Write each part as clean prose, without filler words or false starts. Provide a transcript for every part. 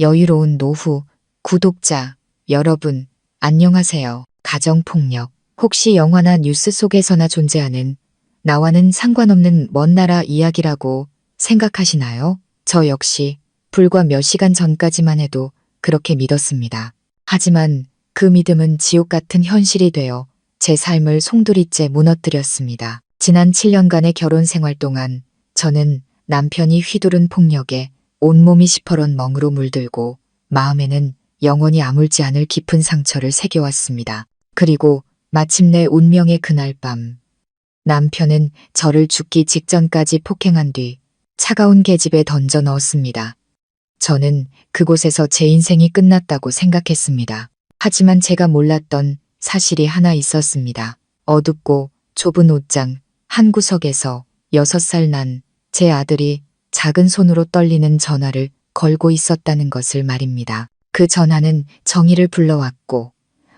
여유로운 노후, 구독자, 여러분, 안녕하세요. 가정폭력. 혹시 영화나 뉴스 속에서나 존재하는 나와는 상관없는 먼 나라 이야기라고 생각하시나요? 저 역시 불과 몇 시간 전까지만 해도 그렇게 믿었습니다. 하지만 그 믿음은 지옥 같은 현실이 되어 제 삶을 송두리째 무너뜨렸습니다. 지난 7년간의 결혼 생활 동안 저는 남편이 휘두른 폭력에 온몸이 시퍼런 멍으로 물들고 마음에는 영원히 아물지 않을 깊은 상처를 새겨왔습니다. 그리고 마침내 운명의 그날 밤 남편은 저를 죽기 직전까지 폭행한 뒤 차가운 계집에 던져 넣었습니다. 저는 그곳에서 제 인생이 끝났다고 생각했습니다. 하지만 제가 몰랐던 사실이 하나 있었습니다. 어둡고 좁은 옷장 한 구석에서 6살 난 제 아들이 작은 손으로 떨리는 전화를 걸고 있었다는 것을 말입니다. 그 전화는 정의를 불러왔고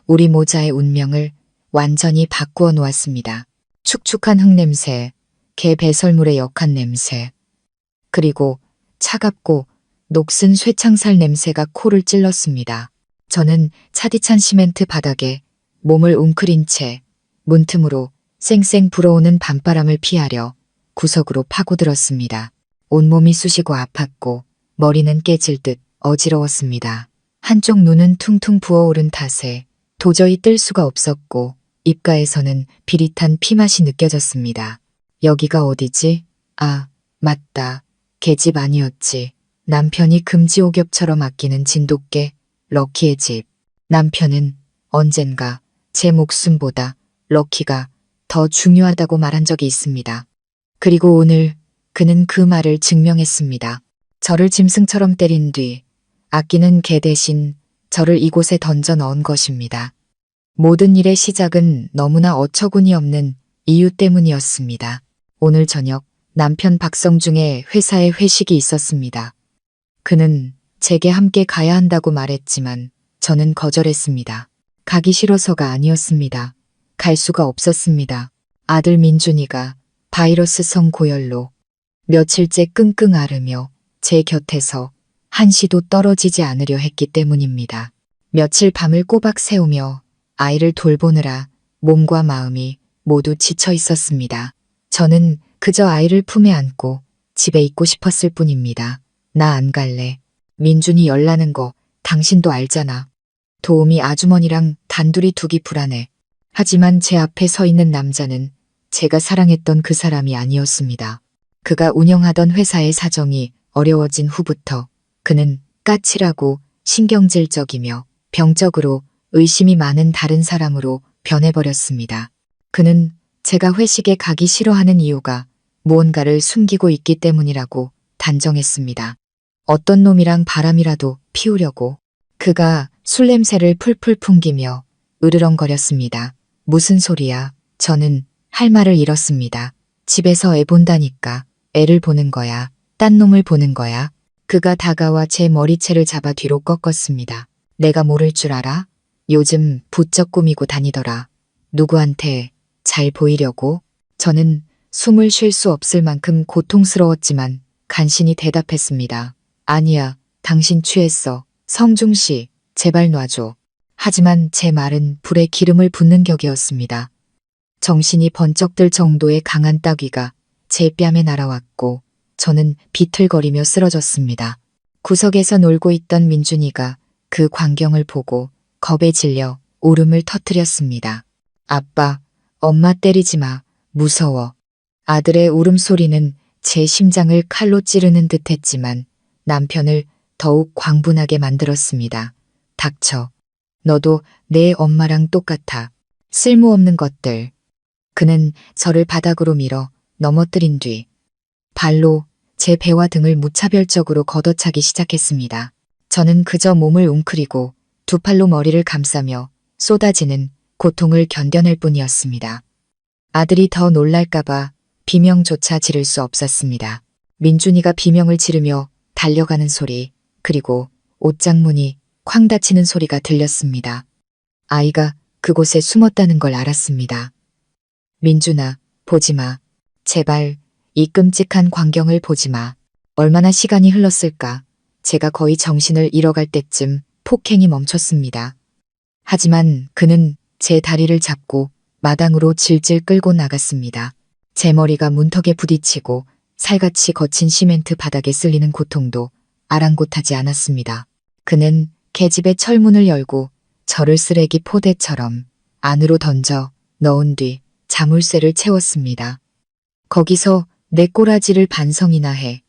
우리 모자의 운명을 완전히 바꾸어 놓았습니다. 축축한 흙냄새, 개 배설물의 역한 냄새, 그리고 차갑고 녹슨 쇠창살 냄새가 코를 찔렀습니다. 저는 차디찬 시멘트 바닥에 몸을 웅크린 채 문틈으로 쌩쌩 불어오는 밤바람을 피하려 구석으로 파고들었습니다. 온몸이 쑤시고 아팠고 머리는 깨질 듯 어지러웠습니다. 한쪽 눈은 퉁퉁 부어오른 탓에 도저히 뜰 수가 없었고 입가에서는 비릿한 피맛이 느껴졌습니다. 여기가 어디지? 아, 맞다. 개집 아니었지. 남편이 금지옥엽처럼 아끼는 진돗개, 럭키의 집. 남편은 언젠가 제 목숨보다 럭키가 더 중요하다고 말한 적이 있습니다. 그리고 오늘 그는 그 말을 증명했습니다. 저를 짐승처럼 때린 뒤 아끼는 개 대신 저를 이곳에 던져 넣은 것입니다. 모든 일의 시작은 너무나 어처구니 없는 이유 때문이었습니다. 오늘 저녁 남편 박성중의 회사에 회식이 있었습니다. 그는 제게 함께 가야 한다고 말했지만 저는 거절했습니다. 가기 싫어서가 아니었습니다. 갈 수가 없었습니다. 아들 민준이가 바이러스성 고열로 며칠째 끙끙 앓으며 제 곁에서 한시도 떨어지지 않으려 했기 때문입니다. 며칠 밤을 꼬박 새우며 아이를 돌보느라 몸과 마음이 모두 지쳐 있었습니다. 저는 그저 아이를 품에 안고 집에 있고 싶었을 뿐입니다. 나 안 갈래. 민준이 열나는 거 당신도 알잖아. 도우미 아주머니랑 단둘이 두기 불안해. 하지만 제 앞에 서 있는 남자는 제가 사랑했던 그 사람이 아니었습니다. 그가 운영하던 회사의 사정이 어려워진 후부터 그는 까칠하고 신경질적이며 병적으로 의심이 많은 다른 사람으로 변해버렸습니다. 그는 제가 회식에 가기 싫어하는 이유가 무언가를 숨기고 있기 때문이라고 단정했습니다. 어떤 놈이랑 바람이라도 피우려고. 그가 술 냄새를 풀풀 풍기며 으르렁거렸습니다. 무슨 소리야. 저는 할 말을 잃었습니다. 집에서 애 본다니까. 애를 보는 거야. 딴 놈을 보는 거야. 그가 다가와 제 머리채를 잡아 뒤로 꺾었습니다. 내가 모를 줄 알아? 요즘 부쩍 꾸미고 다니더라. 누구한테 잘 보이려고? 저는 숨을 쉴 수 없을 만큼 고통스러웠지만 간신히 대답했습니다. 아니야, 당신 취했어. 성중 씨, 제발 놔줘. 하지만 제 말은 불에 기름을 붓는 격이었습니다. 정신이 번쩍 들 정도의 강한 따귀가 제 뺨에 날아왔고 저는 비틀거리며 쓰러졌습니다. 구석에서 놀고 있던 민준이가 그 광경을 보고 겁에 질려 울음을 터뜨렸습니다. 아빠, 엄마 때리지 마. 무서워. 아들의 울음소리는 제 심장을 칼로 찌르는 듯했지만 남편을 더욱 광분하게 만들었습니다. 닥쳐. 너도 내 엄마랑 똑같아. 쓸모없는 것들. 그는 저를 바닥으로 밀어 넘어뜨린 뒤 발로 제 배와 등을 무차별적으로 걷어차기 시작했습니다. 저는 그저 몸을 웅크리고 두 팔로 머리를 감싸며 쏟아지는 고통을 견뎌낼 뿐이었습니다. 아들이 더 놀랄까봐 비명조차 지를 수 없었습니다. 민준이가 비명을 지르며 달려가는 소리, 그리고 옷장 문이 쾅 닫히는 소리가 들렸습니다. 아이가 그곳에 숨었다는 걸 알았습니다. 민준아, 보지 마. 제발 이 끔찍한 광경을 보지 마. 얼마나 시간이 흘렀을까. 제가 거의 정신을 잃어갈 때쯤 폭행이 멈췄습니다. 하지만 그는 제 다리를 잡고 마당으로 질질 끌고 나갔습니다. 제 머리가 문턱에 부딪히고 살같이 거친 시멘트 바닥에 쓸리는 고통도 아랑곳하지 않았습니다. 그는 계집의 철문을 열고 저를 쓰레기 포대처럼 안으로 던져 넣은 뒤 자물쇠를 채웠습니다. 거기서 내 꼬라지를 반성이나 해.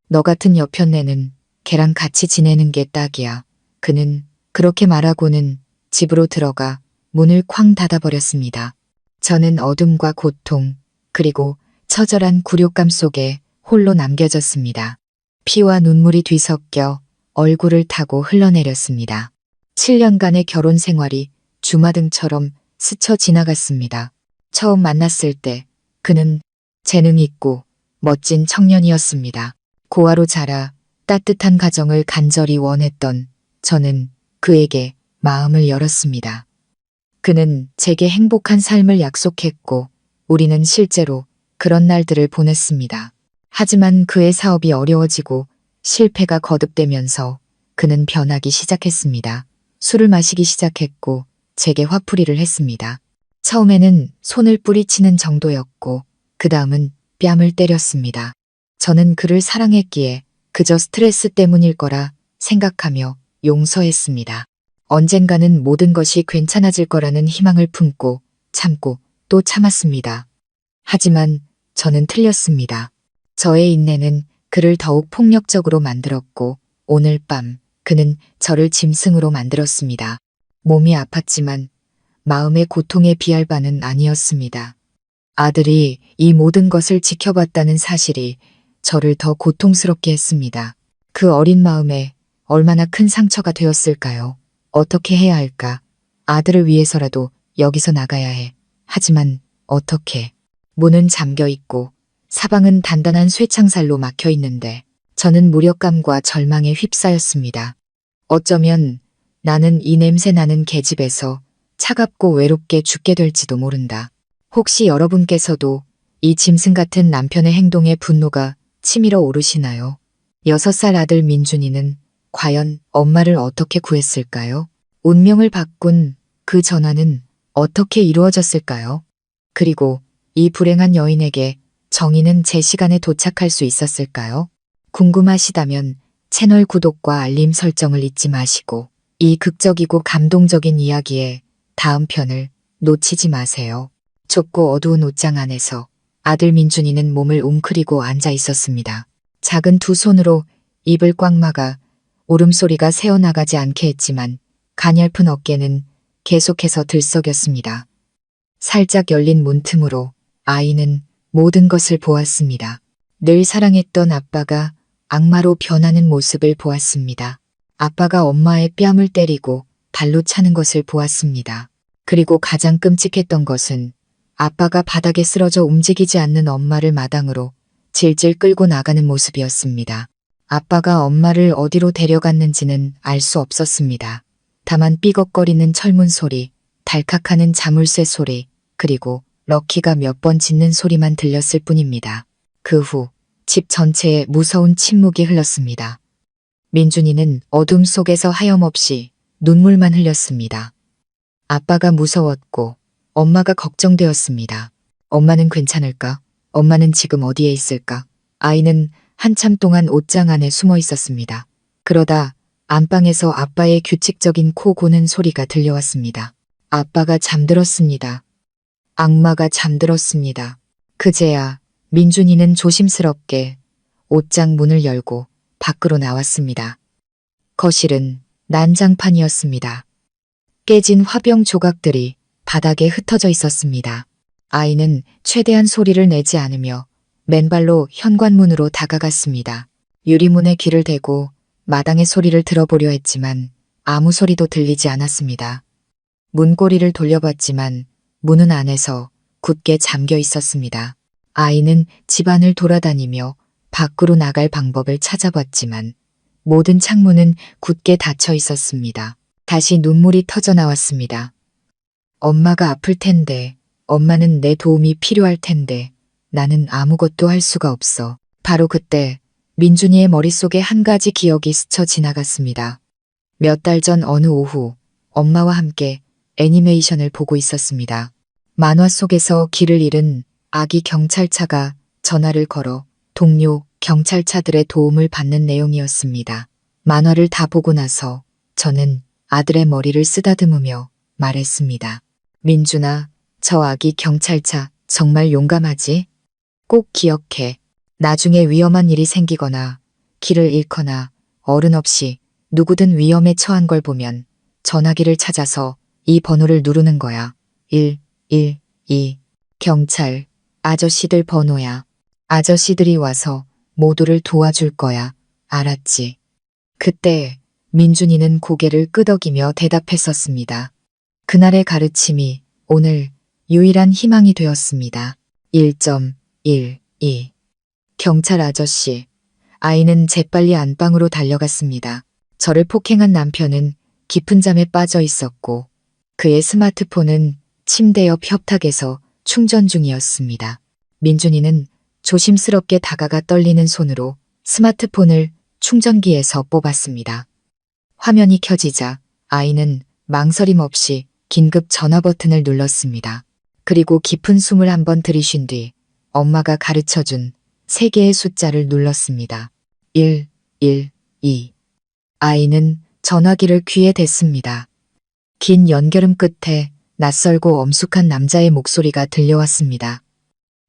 너 같은 여편네는 걔랑 같이 지내는 게 딱이야. 그는 그렇게 말하고는 집으로 들어가 문을 쾅 닫아버렸습니다. 저는 어둠과 고통, 그리고 처절한 굴욕감 속에 홀로 남겨졌습니다. 피와 눈물이 뒤섞여 얼굴을 타고 흘러내렸습니다. 7년간의 결혼 생활이 주마등처럼 스쳐 지나갔습니다. 처음 만났을 때 그는 재능 있고 멋진 청년이었습니다. 고아로 자라 따뜻한 가정을 간절히 원했던 저는 그에게 마음을 열었습니다. 그는 제게 행복한 삶을 약속했고 우리는 실제로 그런 날들을 보냈습니다. 하지만 그의 사업이 어려워지고 실패가 거듭되면서 그는 변하기 시작했습니다. 술을 마시기 시작했고 제게 화풀이를 했습니다. 처음에는 손을 뿌리치는 정도였고 그 다음은 뺨을 때렸습니다. 저는 그를 사랑했기에 그저 스트레스 때문일 거라 생각하며 용서했습니다. 언젠가는 모든 것이 괜찮아질 거라는 희망을 품고 참고 또 참았습니다. 하지만 저는 틀렸습니다. 저의 인내는 그를 더욱 폭력적으로 만들었고 오늘 밤 그는 저를 짐승으로 만들었습니다. 몸이 아팠지만 마음의 고통에 비할 바는 아니었습니다. 아들이 이 모든 것을 지켜봤다는 사실이 저를 더 고통스럽게 했습니다. 그 어린 마음에 얼마나 큰 상처가 되었을까요? 어떻게 해야 할까? 아들을 위해서라도 여기서 나가야 해. 하지만 어떻게? 문은 잠겨 있고 사방은 단단한 쇠창살로 막혀 있는데 저는 무력감과 절망에 휩싸였습니다. 어쩌면 나는 이 냄새 나는 계집에서 차갑고 외롭게 죽게 될지도 모른다. 혹시 여러분께서도 이 짐승 같은 남편의 행동에 분노가 치밀어 오르시나요? 6살 아들 민준이는 과연 엄마를 어떻게 구했을까요? 운명을 바꾼 그 전화는 어떻게 이루어졌을까요? 그리고 이 불행한 여인에게 정의는 제 시간에 도착할 수 있었을까요? 궁금하시다면 채널 구독과 알림 설정을 잊지 마시고 이 극적이고 감동적인 이야기의 다음 편을 놓치지 마세요. 좁고 어두운 옷장 안에서 아들 민준이는 몸을 웅크리고 앉아 있었습니다. 작은 두 손으로 입을 꽉 막아 울음소리가 새어나가지 않게 했지만 가냘픈 어깨는 계속해서 들썩였습니다. 살짝 열린 문틈으로 아이는 모든 것을 보았습니다. 늘 사랑했던 아빠가 악마로 변하는 모습을 보았습니다. 아빠가 엄마의 뺨을 때리고 발로 차는 것을 보았습니다. 그리고 가장 끔찍했던 것은 아빠가 바닥에 쓰러져 움직이지 않는 엄마를 마당으로 질질 끌고 나가는 모습이었습니다. 아빠가 엄마를 어디로 데려갔는지는 알 수 없었습니다. 다만 삐걱거리는 철문 소리, 달칵하는 자물쇠 소리, 그리고 럭키가 몇 번 짖는 소리만 들렸을 뿐입니다. 그 후 집 전체에 무서운 침묵이 흘렀습니다. 민준이는 어둠 속에서 하염없이 눈물만 흘렸습니다. 아빠가 무서웠고 엄마가 걱정되었습니다. 엄마는 괜찮을까? 엄마는 지금 어디에 있을까? 아이는 한참 동안 옷장 안에 숨어 있었습니다. 그러다 안방에서 아빠의 규칙적인 코 고는 소리가 들려왔습니다. 아빠가 잠들었습니다. 악마가 잠들었습니다. 그제야 민준이는 조심스럽게 옷장 문을 열고 밖으로 나왔습니다. 거실은 난장판이었습니다. 깨진 화병 조각들이 바닥에 흩어져 있었습니다. 아이는 최대한 소리를 내지 않으며 맨발로 현관문으로 다가갔습니다. 유리문에 귀를 대고 마당의 소리를 들어보려 했지만 아무 소리도 들리지 않았습니다. 문고리를 돌려봤지만 문은 안에서 굳게 잠겨 있었습니다. 아이는 집안을 돌아다니며 밖으로 나갈 방법을 찾아봤지만 모든 창문은 굳게 닫혀 있었습니다. 다시 눈물이 터져 나왔습니다. 엄마가 아플 텐데, 엄마는 내 도움이 필요할 텐데, 나는 아무것도 할 수가 없어. 바로 그때 민준이의 머릿속에 한 가지 기억이 스쳐 지나갔습니다. 몇 달 전 어느 오후 엄마와 함께 애니메이션을 보고 있었습니다. 만화 속에서 길을 잃은 아기 경찰차가 전화를 걸어 동료 경찰차들의 도움을 받는 내용이었습니다. 만화를 다 보고 나서 저는 아들의 머리를 쓰다듬으며 말했습니다. 민준아, 저 아기 경찰차 정말 용감하지? 꼭 기억해. 나중에 위험한 일이 생기거나 길을 잃거나 어른 없이 누구든 위험에 처한 걸 보면 전화기를 찾아서 이 번호를 누르는 거야. 112. 경찰 아저씨들 번호야. 아저씨들이 와서 모두를 도와줄 거야. 알았지? 그때 민준이는 고개를 끄덕이며 대답했었습니다. 그날의 가르침이 오늘 유일한 희망이 되었습니다. 1.12. 경찰 아저씨. 아이는 재빨리 안방으로 달려갔습니다. 저를 폭행한 남편은 깊은 잠에 빠져 있었고 그의 스마트폰은 침대 옆 협탁에서 충전 중이었습니다. 민준이는 조심스럽게 다가가 떨리는 손으로 스마트폰을 충전기에서 뽑았습니다. 화면이 켜지자 아이는 망설임 없이 긴급 전화 버튼을 눌렀습니다. 그리고 깊은 숨을 한번 들이쉰 뒤 엄마가 가르쳐준 3개의 숫자를 눌렀습니다. 1, 1, 2. 아이는 전화기를 귀에 댔습니다. 긴 연결음 끝에 낯설고 엄숙한 남자의 목소리가 들려왔습니다.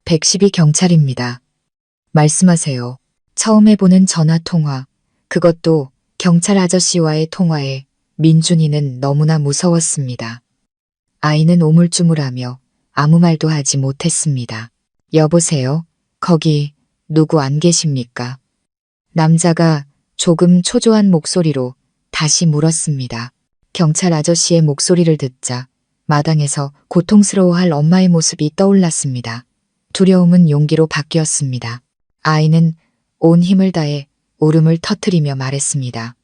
112 경찰입니다. 말씀하세요. 처음 해보는 전화통화, 그것도 경찰 아저씨와의 통화에 민준이는 너무나 무서웠습니다. 아이는 오물쭈물하며 아무 말도 하지 못했습니다. 여보세요? 거기 누구 안 계십니까? 남자가 조금 초조한 목소리로 다시 물었습니다. 경찰 아저씨의 목소리를 듣자 마당에서 고통스러워할 엄마의 모습이 떠올랐습니다. 두려움은 용기로 바뀌었습니다. 아이는 온 힘을 다해 울음을 터뜨리며 말했습니다.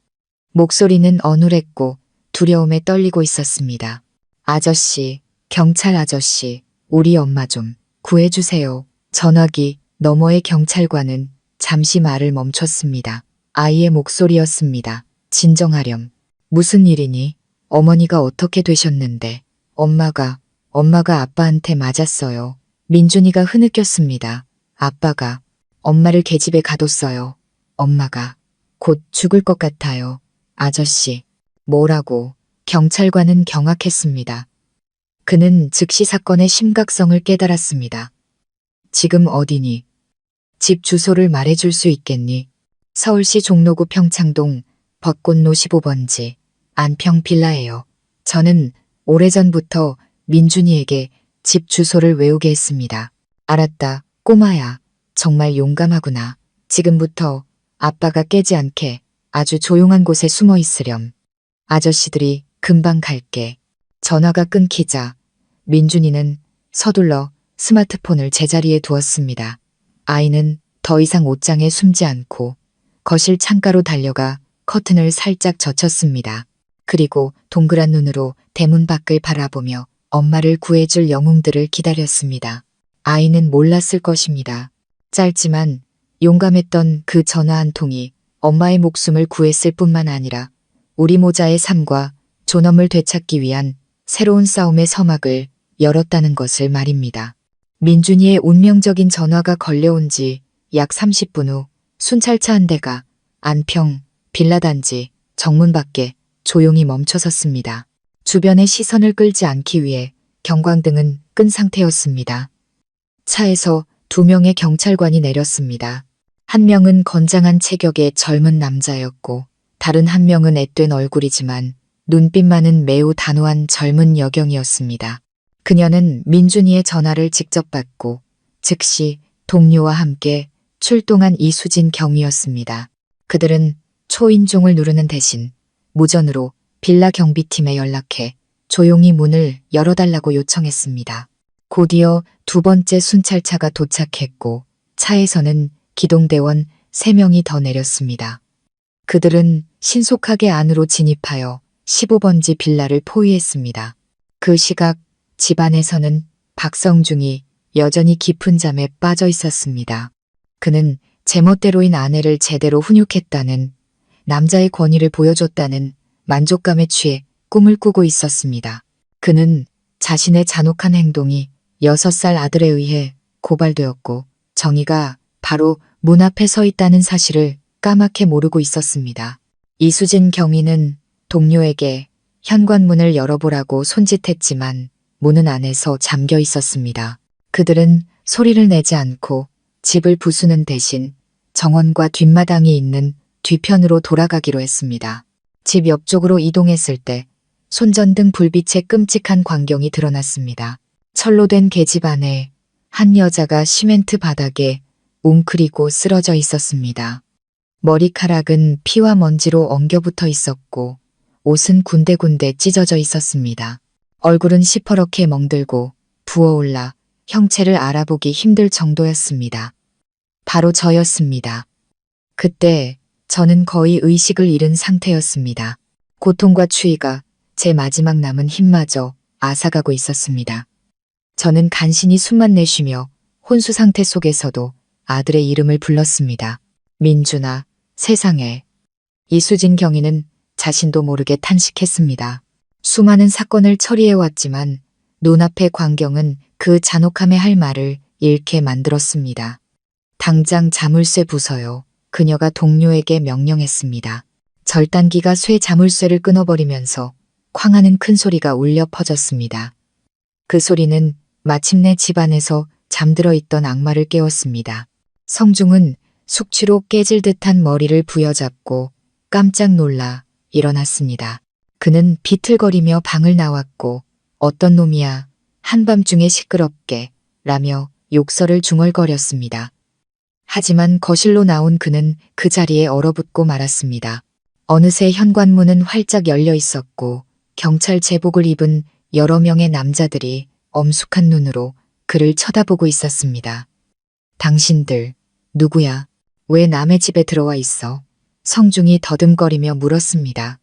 목소리는 어눌했고 두려움에 떨리고 있었습니다. 아저씨, 경찰 아저씨, 우리 엄마 좀 구해주세요. 전화기 너머의 경찰관은 잠시 말을 멈췄습니다. 아이의 목소리였습니다. 진정하렴. 무슨 일이니? 어머니가 어떻게 되셨는데? 엄마가 아빠한테 맞았어요. 민준이가 흐느꼈습니다. 아빠가 엄마를 계집에 가뒀어요. 엄마가 곧 죽을 것 같아요. 아저씨, 뭐라고? 경찰관은 경악했습니다. 그는 즉시 사건의 심각성을 깨달았습니다. 지금 어디니? 집 주소를 말해줄 수 있겠니? 서울시 종로구 평창동 벚꽃로 15번지 안평 빌라예요. 저는 오래전부터 민준이에게 집 주소를 외우게 했습니다. 알았다, 꼬마야. 정말 용감하구나. 지금부터 아빠가 깨지 않게 아주 조용한 곳에 숨어 있으렴. 아저씨들이 금방 갈게. 전화가 끊기자 민준이는 서둘러 스마트폰을 제자리에 두었습니다. 아이는 더 이상 옷장에 숨지 않고 거실 창가로 달려가 커튼을 살짝 젖혔습니다. 그리고 동그란 눈으로 대문 밖을 바라보며 엄마를 구해줄 영웅들을 기다렸습니다. 아이는 몰랐을 것입니다. 짧지만 용감했던 그 전화 한 통이 엄마의 목숨을 구했을 뿐만 아니라 우리 모자의 삶과 존엄을 되찾기 위한 새로운 싸움의 서막을 열었다는 것을 말입니다. 민준이의 운명적인 전화가 걸려온 지 약 30분 후 순찰차 한 대가 안평 빌라단지 정문 밖에 조용히 멈춰섰습니다. 주변의 시선을 끌지 않기 위해 경광등은 끈 상태였습니다. 차에서 2명의 경찰관이 내렸습니다. 한 명은 건장한 체격의 젊은 남자였고 다른 한 명은 앳된 얼굴이지만 눈빛만은 매우 단호한 젊은 여경이었습니다. 그녀는 민준이의 전화를 직접 받고 즉시 동료와 함께 출동한 이수진 경위였습니다. 그들은 초인종을 누르는 대신 무전으로 빌라 경비팀에 연락해 조용히 문을 열어달라고 요청했습니다. 곧이어 2번째 순찰차가 도착했고 차에서는 기동대원 3명이 더 내렸습니다. 그들은 신속하게 안으로 진입하여 15번지 빌라를 포위했습니다. 그 시각 집안에서는 박성중이 여전히 깊은 잠에 빠져 있었습니다. 그는 제멋대로인 아내를 제대로 훈육했다는, 남자의 권위를 보여줬다는 만족감에 취해 꿈을 꾸고 있었습니다. 그는 자신의 잔혹한 행동이 6살 아들에 의해 고발되었고 정의가 바로 문 앞에 서 있다는 사실을 까맣게 모르고 있었습니다. 이수진 경위는 동료에게 현관문을 열어보라고 손짓했지만 문은 안에서 잠겨 있었습니다. 그들은 소리를 내지 않고 집을 부수는 대신 정원과 뒷마당이 있는 뒤편으로 돌아가기로 했습니다. 집 옆쪽으로 이동했을 때 손전등 불빛에 끔찍한 광경이 드러났습니다. 철로 된 계집 안에 한 여자가 시멘트 바닥에 웅크리고 쓰러져 있었습니다. 머리카락은 피와 먼지로 엉겨붙어 있었고 옷은 군데군데 찢어져 있었습니다. 얼굴은 시퍼렇게 멍들고 부어올라 형체를 알아보기 힘들 정도였습니다. 바로 저였습니다. 그때 저는 거의 의식을 잃은 상태였습니다. 고통과 추위가 제 마지막 남은 힘마저 앗아가고 있었습니다. 저는 간신히 숨만 내쉬며 혼수 상태 속에서도 아들의 이름을 불렀습니다. 민준아, 세상에. 이수진 경위는 자신도 모르게 탄식했습니다. 수많은 사건을 처리해왔지만 눈앞의 광경은 그 잔혹함의 할 말을 잃게 만들었습니다. 당장 자물쇠 부숴요. 그녀가 동료에게 명령했습니다. 절단기가 쇠 자물쇠를 끊어버리면서 쾅 하는 큰 소리가 울려 퍼졌습니다. 그 소리는 마침내 집안에서 잠들어 있던 악마를 깨웠습니다. 성중은 숙취로 깨질 듯한 머리를 부여잡고 깜짝 놀라 일어났습니다. 그는 비틀거리며 방을 나왔고 어떤 놈이야 한밤중에 시끄럽게 라며 욕설을 중얼거렸습니다. 하지만 거실로 나온 그는 그 자리에 얼어붙고 말았습니다. 어느새 현관문은 활짝 열려 있었고 경찰 제복을 입은 여러 명의 남자들이 엄숙한 눈으로 그를 쳐다보고 있었습니다. 당신들 누구야? 왜 남의 집에 들어와 있어? 성중이 더듬거리며 물었습니다.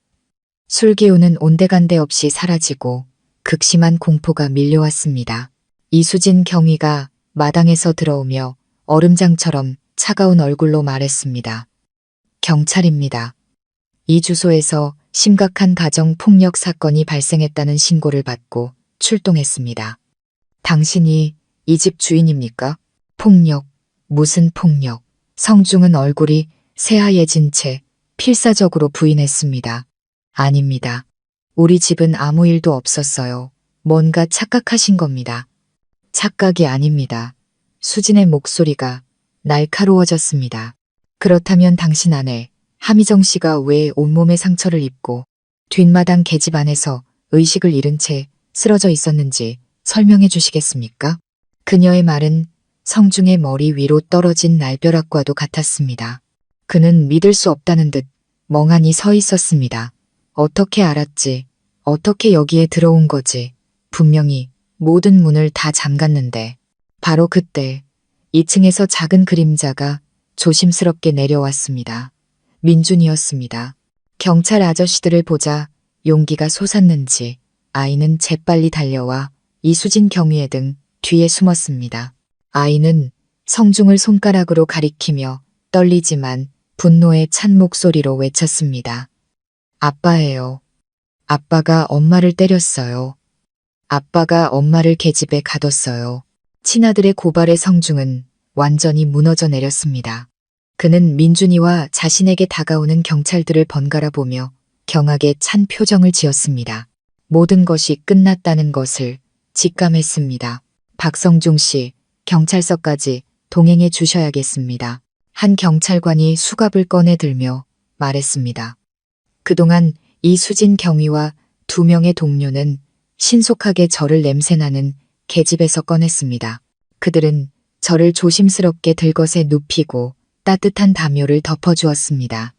술기운은 온데간데 없이 사라지고 극심한 공포가 밀려왔습니다. 이수진 경위가 마당에서 들어오며 얼음장처럼 차가운 얼굴로 말했습니다. 경찰입니다. 이 주소에서 심각한 가정 폭력 사건이 발생했다는 신고를 받고 출동했습니다. 당신이 이 집 주인입니까? 폭력, 무슨 폭력? 성중은 얼굴이 새하얘진 채 필사적으로 부인했습니다. 아닙니다. 우리 집은 아무 일도 없었어요. 뭔가 착각하신 겁니다. 착각이 아닙니다. 수진의 목소리가 날카로워졌습니다. 그렇다면 당신 아내 함희정 씨가 왜 온몸에 상처를 입고 뒷마당 계집 안에서 의식을 잃은 채 쓰러져 있었는지 설명해 주시겠습니까? 그녀의 말은 성중의 머리 위로 떨어진 날벼락과도 같았습니다. 그는 믿을 수 없다는 듯 멍하니 서 있었습니다. 어떻게 알았지? 어떻게 여기에 들어온 거지? 분명히 모든 문을 다 잠갔는데. 바로 그때 2층에서 작은 그림자가 조심스럽게 내려왔습니다. 민준이었습니다. 경찰 아저씨들을 보자 용기가 솟았는지 아이는 재빨리 달려와 이수진 경위의 등 뒤에 숨었습니다. 아이는 성중을 손가락으로 가리키며 떨리지만 분노에 찬 목소리로 외쳤습니다. 아빠예요. 아빠가 엄마를 때렸어요. 아빠가 엄마를 계집에 가뒀어요. 친아들의 고발에 성중은 완전히 무너져 내렸습니다. 그는 민준이와 자신에게 다가오는 경찰들을 번갈아 보며 경악에 찬 표정을 지었습니다. 모든 것이 끝났다는 것을 직감했습니다. 박성중 씨, 경찰서까지 동행해 주셔야겠습니다. 한 경찰관이 수갑을 꺼내 들며 말했습니다. 그동안 이수진 경위와 2명의 동료는 신속하게 저를 냄새나는 계집에서 꺼냈습니다. 그들은 저를 조심스럽게 들것에 눕히고 따뜻한 담요를 덮어주었습니다.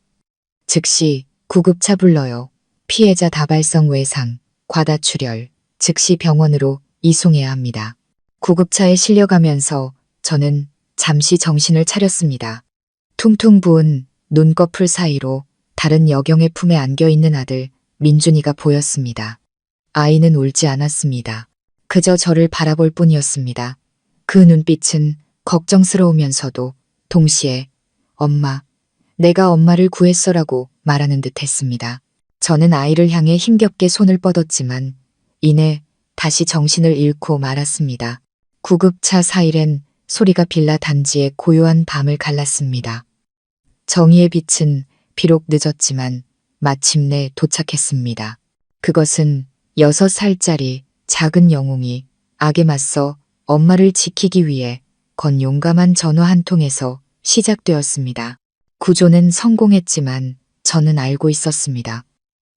즉시 구급차 불러요. 피해자 다발성 외상, 과다출혈, 즉시 병원으로 이송해야 합니다. 구급차에 실려가면서 저는 잠시 정신을 차렸습니다. 퉁퉁 부은 눈꺼풀 사이로 다른 여경의 품에 안겨있는 아들 민준이가 보였습니다. 아이는 울지 않았습니다. 그저 저를 바라볼 뿐이었습니다. 그 눈빛은 걱정스러우면서도 동시에 엄마, 내가 엄마를 구했어라고 말하는 듯 했습니다. 저는 아이를 향해 힘겹게 손을 뻗었지만 이내 다시 정신을 잃고 말았습니다. 구급차 사이렌 소리가 빌라 단지의 고요한 밤을 갈랐습니다. 정의의 빛은 비록 늦었지만 마침내 도착했습니다. 그것은 6살짜리 작은 영웅이 악에 맞서 엄마를 지키기 위해 건 용감한 전화 한 통에서 시작되었습니다. 구조는 성공했지만 저는 알고 있었습니다.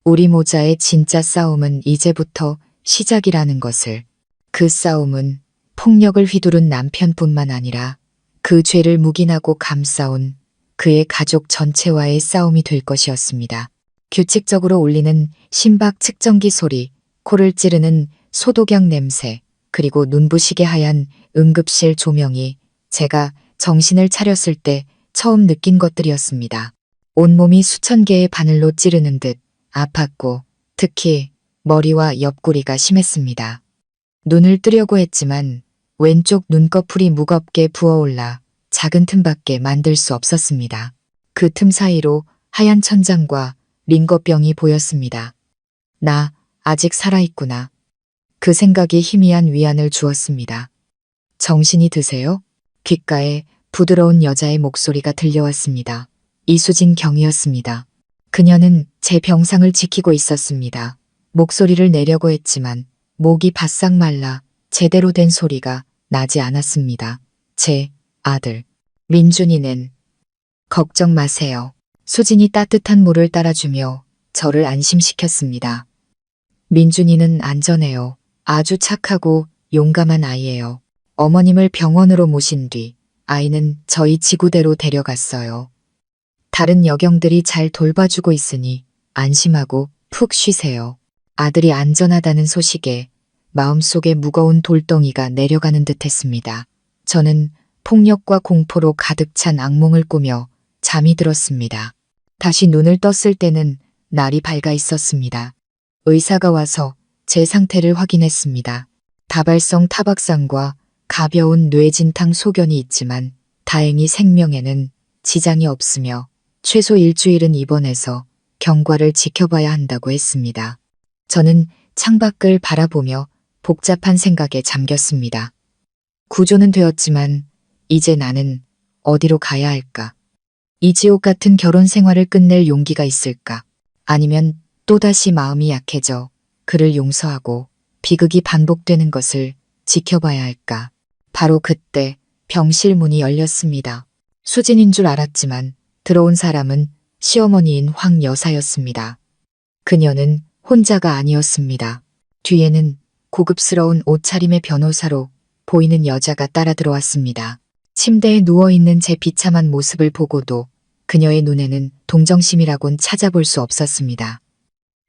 우리 모자의 진짜 싸움은 이제부터 시작이라는 것을. 그 싸움은 폭력을 휘두른 남편뿐만 아니라 그 죄를 묵인하고 감싸온 그의 가족 전체와의 싸움이 될 것이었습니다. 규칙적으로 울리는 심박 측정기 소리, 코를 찌르는 소독약 냄새, 그리고 눈부시게 하얀 응급실 조명이 제가 정신을 차렸을 때 처음 느낀 것들이었습니다. 온몸이 수천 개의 바늘로 찌르는 듯 아팠고 특히 머리와 옆구리가 심했습니다. 눈을 뜨려고 했지만 왼쪽 눈꺼풀이 무겁게 부어올라 작은 틈밖에 만들 수 없었습니다. 그 틈 사이로 하얀 천장과 링거병이 보였습니다. 나 아직 살아있구나. 그 생각이 희미한 위안을 주었습니다. 정신이 드세요? 귓가에 부드러운 여자의 목소리가 들려왔습니다. 이수진 경이었습니다. 그녀는 제 병상을 지키고 있었습니다. 목소리를 내려고 했지만 목이 바싹 말라 제대로 된 소리가 나지 않았습니다. 제 아들 민준이는 걱정 마세요. 수진이 따뜻한 물을 따라주며 저를 안심시켰습니다. 민준이는 안전해요. 아주 착하고 용감한 아이예요. 어머님을 병원으로 모신 뒤 아이는 저희 지구대로 데려갔어요. 다른 여경들이 잘 돌봐주고 있으니 안심하고 푹 쉬세요. 아들이 안전하다는 소식에 마음속에 무거운 돌덩이가 내려가는 듯 했습니다. 저는 폭력과 공포로 가득 찬 악몽을 꾸며 잠이 들었습니다. 다시 눈을 떴을 때는 날이 밝아 있었습니다. 의사가 와서 제 상태를 확인했습니다. 다발성 타박상과 가벼운 뇌진탕 소견이 있지만 다행히 생명에는 지장이 없으며 최소 일주일은 입원해서 경과를 지켜봐야 한다고 했습니다. 저는 창밖을 바라보며 복잡한 생각에 잠겼습니다. 구조는 되었지만 이제 나는 어디로 가야 할까? 이 지옥 같은 결혼 생활을 끝낼 용기가 있을까? 아니면 또다시 마음이 약해져 그를 용서하고 비극이 반복되는 것을 지켜봐야 할까? 바로 그때 병실 문이 열렸습니다. 수진인 줄 알았지만 들어온 사람은 시어머니인 황 여사였습니다. 그녀는 혼자가 아니었습니다. 뒤에는 고급스러운 옷차림의 변호사로 보이는 여자가 따라 들어왔습니다. 침대에 누워있는 제 비참한 모습을 보고도 그녀의 눈에는 동정심이라곤 찾아볼 수 없었습니다.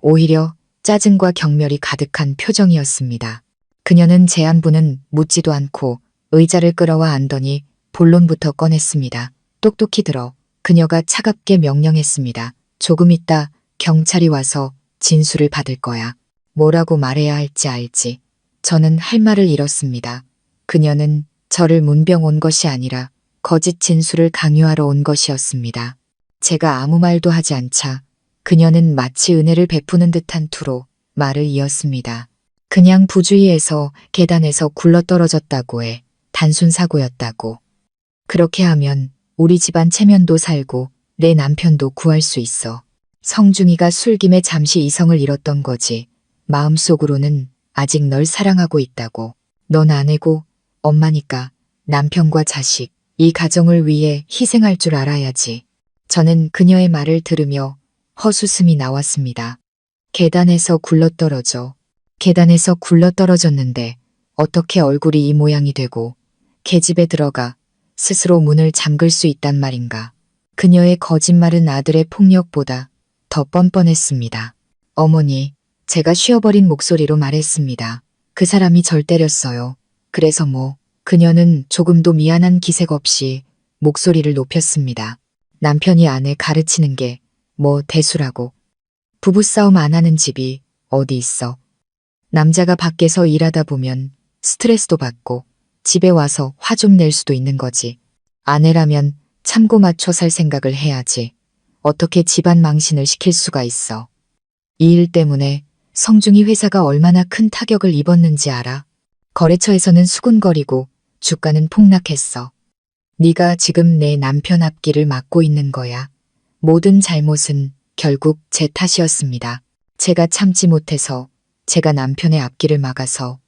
오히려 짜증과 경멸이 가득한 표정이었습니다. 그녀는 제 안부는 묻지도 않고 의자를 끌어와 앉더니 본론부터 꺼냈습니다. 똑똑히 들어 그녀가 차갑게 명령했습니다. 조금 있다 경찰이 와서 진술을 받을 거야. 뭐라고 말해야 할지 알지. 저는 할 말을 잃었습니다. 그녀는 저를 문병 온 것이 아니라 거짓 진술을 강요하러 온 것이었습니다. 제가 아무 말도 하지 않자 그녀는 마치 은혜를 베푸는 듯한 투로 말을 이었습니다. 그냥 부주의해서 계단에서 굴러떨어졌다고 해. 단순 사고였다고. 그렇게 하면 우리 집안 체면도 살고 내 남편도 구할 수 있어. 성중이가 술김에 잠시 이성을 잃었던 거지. 마음속으로는 아직 널 사랑하고 있다고. 넌 아내고 엄마니까 남편과 자식, 이 가정을 위해 희생할 줄 알아야지. 저는 그녀의 말을 들으며 헛웃음이 나왔습니다. 계단에서 굴러떨어졌는데 어떻게 얼굴이 이 모양이 되고 계집에 들어가 스스로 문을 잠글 수 있단 말인가. 그녀의 거짓말은 아들의 폭력보다 더 뻔뻔했습니다. 어머니, 제가 쉬어버린 목소리로 말했습니다. 그 사람이 절 때렸어요. 그래서 그녀는 조금도 미안한 기색 없이 목소리를 높였습니다. 남편이 아내 가르치는 게 대수라고. 부부싸움 안 하는 집이 어디 있어. 남자가 밖에서 일하다 보면 스트레스도 받고 집에 와서 화 좀 낼 수도 있는 거지. 아내라면 참고 맞춰 살 생각을 해야지. 어떻게 집안 망신을 시킬 수가 있어. 이 일 때문에 성중이 회사가 얼마나 큰 타격을 입었는지 알아? 거래처에서는 수군거리고 주가는 폭락했어. 네가 지금 내 남편 앞길을 막고 있는 거야. 모든 잘못은 결국 제 탓이었습니다. 제가 참지 못해서, 제가 남편의 앞길을 막아서.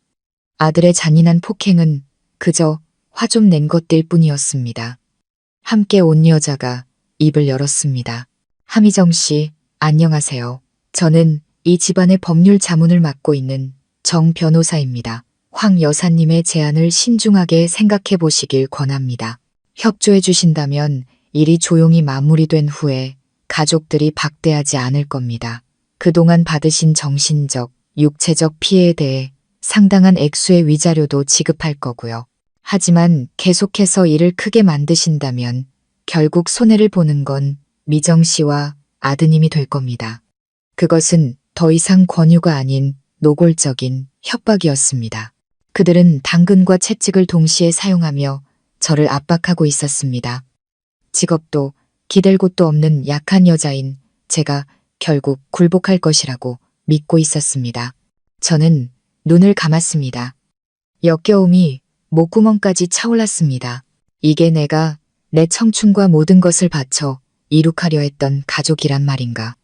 아들의 잔인한 폭행은 그저 화 좀 낸 것들 뿐이었습니다. 함께 온 여자가 입을 열었습니다. 함희정 씨, 안녕하세요. 저는 이 집안의 법률 자문을 맡고 있는 정 변호사입니다. 황 여사님의 제안을 신중하게 생각해 보시길 권합니다. 협조해 주신다면 일이 조용히 마무리된 후에 가족들이 박대하지 않을 겁니다. 그동안 받으신 정신적, 육체적 피해에 대해 상당한 액수의 위자료도 지급할 거고요. 하지만 계속해서 일을 크게 만드신다면 결국 손해를 보는 건 미정 씨와 아드님이 될 겁니다. 그것은 더 이상 권유가 아닌 노골적인 협박이었습니다. 그들은 당근과 채찍을 동시에 사용하며 저를 압박하고 있었습니다. 직업도 기댈 곳도 없는 약한 여자인 제가 결국 굴복할 것이라고 믿고 있었습니다. 저는 눈을 감았습니다. 역겨움이 목구멍까지 차올랐습니다. 이게 내가 내 청춘과 모든 것을 바쳐 이룩하려 했던 가족이란 말인가.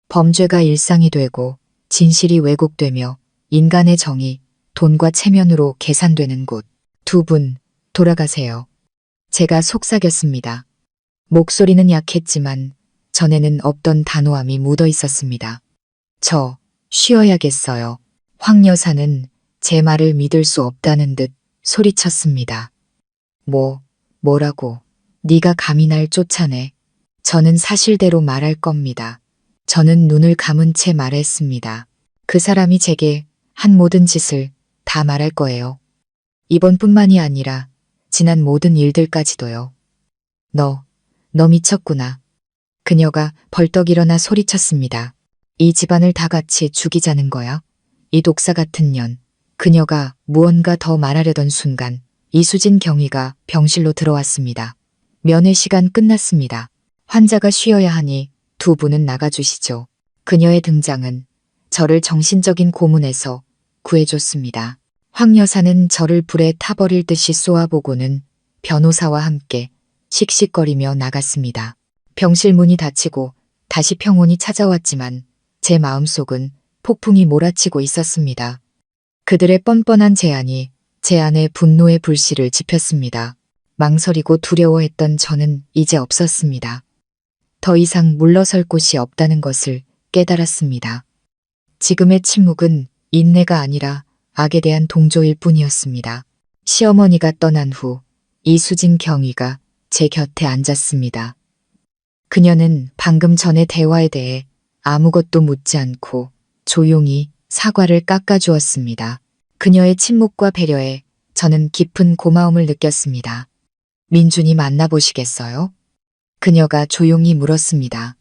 범죄가 일상이 되고 진실이 왜곡되며 인간의 정의, 돈과 체면으로 계산되는 곳. 두 분, 돌아가세요. 제가 속삭였습니다. 목소리는 약했지만 전에는 없던 단호함이 묻어 있었습니다. 저 쉬어야겠어요. 황 여사는 제 말을 믿을 수 없다는 듯 소리쳤습니다. 뭐라고? 네가 감히 날 쫓아내. 저는 사실대로 말할 겁니다. 저는 눈을 감은 채 말했습니다. 그 사람이 제게 한 모든 짓을 다 말할 거예요. 이번뿐만이 아니라 지난 모든 일들까지도요. 너 미쳤구나. 그녀가 벌떡 일어나 소리쳤습니다. 이 집안을 다 같이 죽이자는 거야? 이 독사 같은 년. 그녀가 무언가 더 말하려던 순간 이수진 경위가 병실로 들어왔습니다. 면회 시간 끝났습니다. 환자가 쉬어야 하니 두 분은 나가주시죠. 그녀의 등장은 저를 정신적인 고문에서 구해줬습니다. 황 여사는 저를 불에 타버릴 듯이 쏘아보고는 변호사와 함께 씩씩거리며 나갔습니다. 병실 문이 닫히고 다시 평온이 찾아왔지만 제 마음속은 폭풍이 몰아치고 있었습니다. 그들의 뻔뻔한 제안이 제 안에 분노의 불씨를 지폈습니다. 망설이고 두려워했던 저는 이제 없었습니다. 더 이상 물러설 곳이 없다는 것을 깨달았습니다. 지금의 침묵은 인내가 아니라 악에 대한 동조일 뿐이었습니다. 시어머니가 떠난 후 이수진 경위가 제 곁에 앉았습니다. 그녀는 방금 전의 대화에 대해 아무것도 묻지 않고 조용히 사과를 깎아주었습니다. 그녀의 침묵과 배려에 저는 깊은 고마움을 느꼈습니다. 민준이 만나보시겠어요? 그녀가 조용히 물었습니다.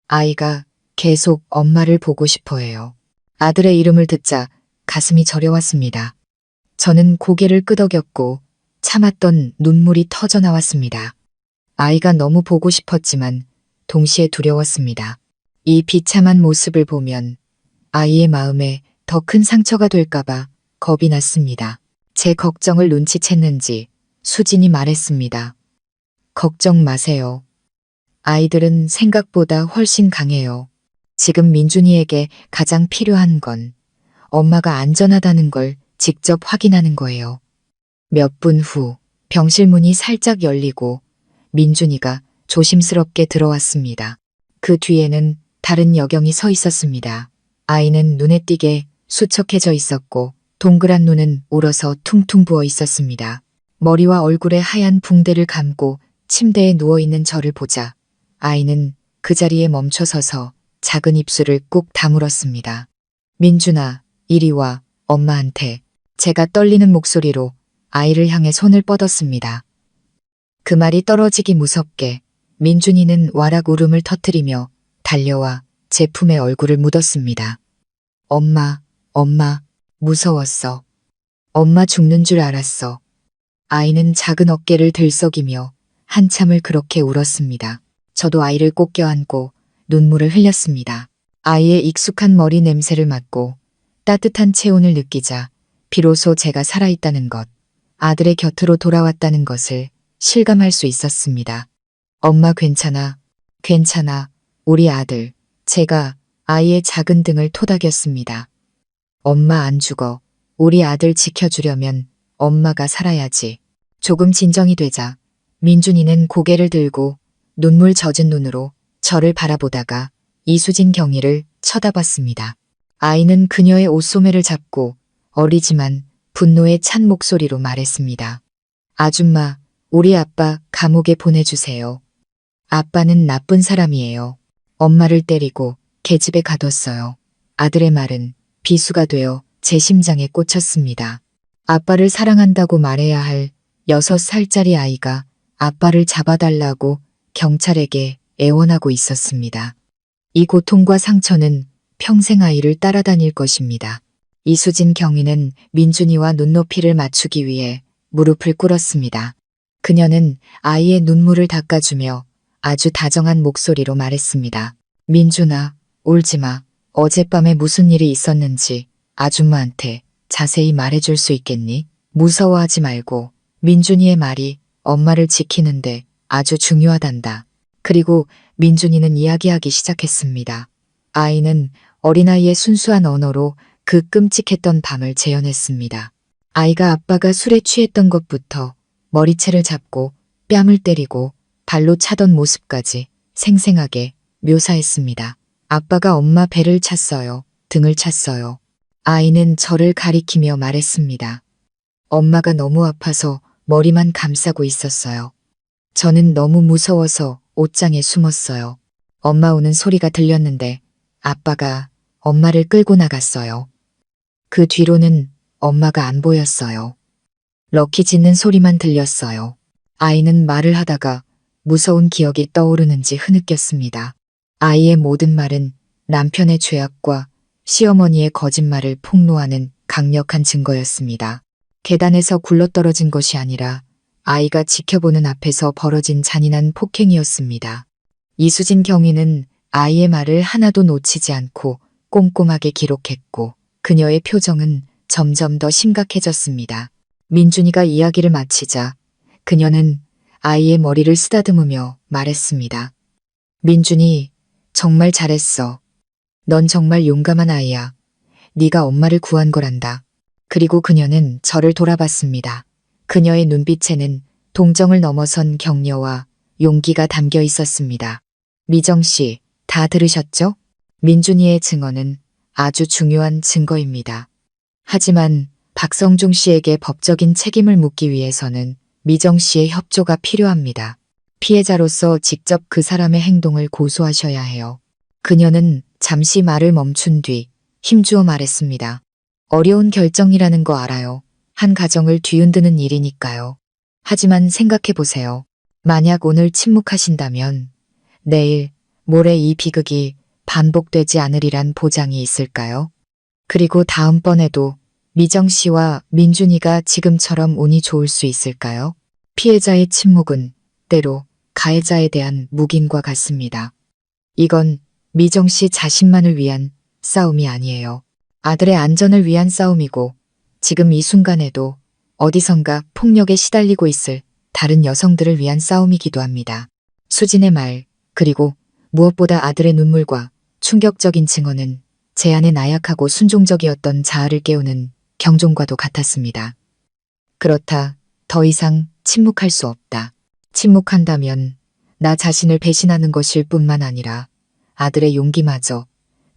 아이가 계속 엄마를 보고 싶어 해요. 아들의 이름을 듣자 가슴이 저려왔습니다. 저는 고개를 끄덕였고 참았던 눈물이 터져 나왔습니다. 아이가 너무 보고 싶었지만 동시에 두려웠습니다. 이 비참한 모습을 보면 아이의 마음에 더 큰 상처가 될까봐 겁이 났습니다. 제 걱정을 눈치챘는지 수진이 말했습니다. 걱정 마세요. 아이들은 생각보다 훨씬 강해요. 지금 민준이에게 가장 필요한 건 엄마가 안전하다는 걸 직접 확인하는 거예요. 몇 분 후 병실 문이 살짝 열리고 민준이가 조심스럽게 들어왔습니다. 그 뒤에는 다른 여경이 서 있었습니다. 아이는 눈에 띄게 수척해져 있었고 동그란 눈은 울어서 퉁퉁 부어 있었습니다. 머리와 얼굴에 하얀 붕대를 감고 침대에 누워있는 저를 보자 아이는 그 자리에 멈춰서서 작은 입술을 꾹 다물었습니다. 민준아, 이리 와, 엄마한테. 제가 떨리는 목소리로 아이를 향해 손을 뻗었습니다. 그 말이 떨어지기 무섭게 민준이는 와락 울음을 터뜨리며 달려와 제 품에 얼굴을 묻었습니다. 엄마, 무서웠어. 엄마 죽는 줄 알았어. 아이는 작은 어깨를 들썩이며 한참을 그렇게 울었습니다. 저도 아이를 꼭 껴안고 눈물을 흘렸습니다. 아이의 익숙한 머리 냄새를 맡고 따뜻한 체온을 느끼자 비로소 제가 살아있다는 것, 아들의 곁으로 돌아왔다는 것을 실감할 수 있었습니다. 엄마 괜찮아, 괜찮아, 우리 아들. 제가 아이의 작은 등을 토닥였습니다. 엄마 안 죽어. 우리 아들 지켜주려면 엄마가 살아야지. 조금 진정이 되자 민준이는 고개를 들고 눈물 젖은 눈으로 저를 바라보다가 이수진 경위를 쳐다봤습니다. 아이는 그녀의 옷소매를 잡고 어리지만 분노에 찬 목소리로 말했습니다. 아줌마, 우리 아빠 감옥에 보내주세요. 아빠는 나쁜 사람이에요. 엄마를 때리고 계집에 가뒀어요. 아들의 말은 비수가 되어 제 심장에 꽂혔습니다. 아빠를 사랑한다고 말해야 할 6살짜리 아이가 아빠를 잡아달라고 경찰에게 애원하고 있었습니다. 이 고통과 상처는 평생 아이를 따라다닐 것입니다. 이수진 경위는 민준이와 눈높이를 맞추기 위해 무릎을 꿇었습니다. 그녀는 아이의 눈물을 닦아주며 아주 다정한 목소리로 말했습니다. 민준아, 울지마. 어젯밤에 무슨 일이 있었는지 아줌마한테 자세히 말해줄 수 있겠니? 무서워하지 말고. 민준이의 말이 엄마를 지키는데 아주 중요하단다. 그리고 민준이는 이야기하기 시작했습니다. 아이는 어린아이의 순수한 언어로 그 끔찍했던 밤을 재현했습니다. 아이가 아빠가 술에 취했던 것부터 머리채를 잡고 뺨을 때리고 발로 차던 모습까지 생생하게 묘사했습니다. 아빠가 엄마 배를 찼어요. 등을 찼어요. 아이는 저를 가리키며 말했습니다. 엄마가 너무 아파서 머리만 감싸고 있었어요. 저는 너무 무서워서 옷장에 숨었어요. 엄마 우는 소리가 들렸는데 아빠가 엄마를 끌고 나갔어요. 그 뒤로는 엄마가 안 보였어요. 럭키 짖는 소리만 들렸어요. 아이는 말을 하다가 무서운 기억이 떠오르는지 흐느꼈습니다. 아이의 모든 말은 남편의 죄악과 시어머니의 거짓말을 폭로하는 강력한 증거였습니다. 계단에서 굴러떨어진 것이 아니라 아이가 지켜보는 앞에서 벌어진 잔인한 폭행이었습니다. 이수진 경위는 아이의 말을 하나도 놓치지 않고 꼼꼼하게 기록했고 그녀의 표정은 점점 더 심각해졌습니다. 민준이가 이야기를 마치자 그녀는 아이의 머리를 쓰다듬으며 말했습니다. 민준이 정말 잘했어. 넌 정말 용감한 아이야. 네가 엄마를 구한 거란다. 그리고 그녀는 저를 돌아봤습니다. 그녀의 눈빛에는 동정을 넘어선 격려와 용기가 담겨 있었습니다. 미정 씨, 다 들으셨죠? 민준이의 증언은 아주 중요한 증거입니다. 하지만 박성중 씨에게 법적인 책임을 묻기 위해서는 미정 씨의 협조가 필요합니다. 피해자로서 직접 그 사람의 행동을 고소하셔야 해요. 그녀는 잠시 말을 멈춘 뒤 힘주어 말했습니다. 어려운 결정이라는 거 알아요. 한 가정을 뒤흔드는 일이니까요. 하지만 생각해보세요. 만약 오늘 침묵하신다면 내일, 모레 이 비극이 반복되지 않으리란 보장이 있을까요? 그리고 다음번에도 미정 씨와 민준이가 지금처럼 운이 좋을 수 있을까요? 피해자의 침묵은 때로 가해자에 대한 묵인과 같습니다. 이건 미정 씨 자신만을 위한 싸움이 아니에요. 아들의 안전을 위한 싸움이고 지금 이 순간에도 어디선가 폭력에 시달리고 있을 다른 여성들을 위한 싸움이기도 합니다. 수진의 말, 그리고 무엇보다 아들의 눈물과 충격적인 증언은 제 안에 나약하고 순종적이었던 자아를 깨우는 경종과도 같았습니다. 그렇다. 더 이상 침묵할 수 없다. 침묵한다면 나 자신을 배신하는 것일 뿐만 아니라 아들의 용기마저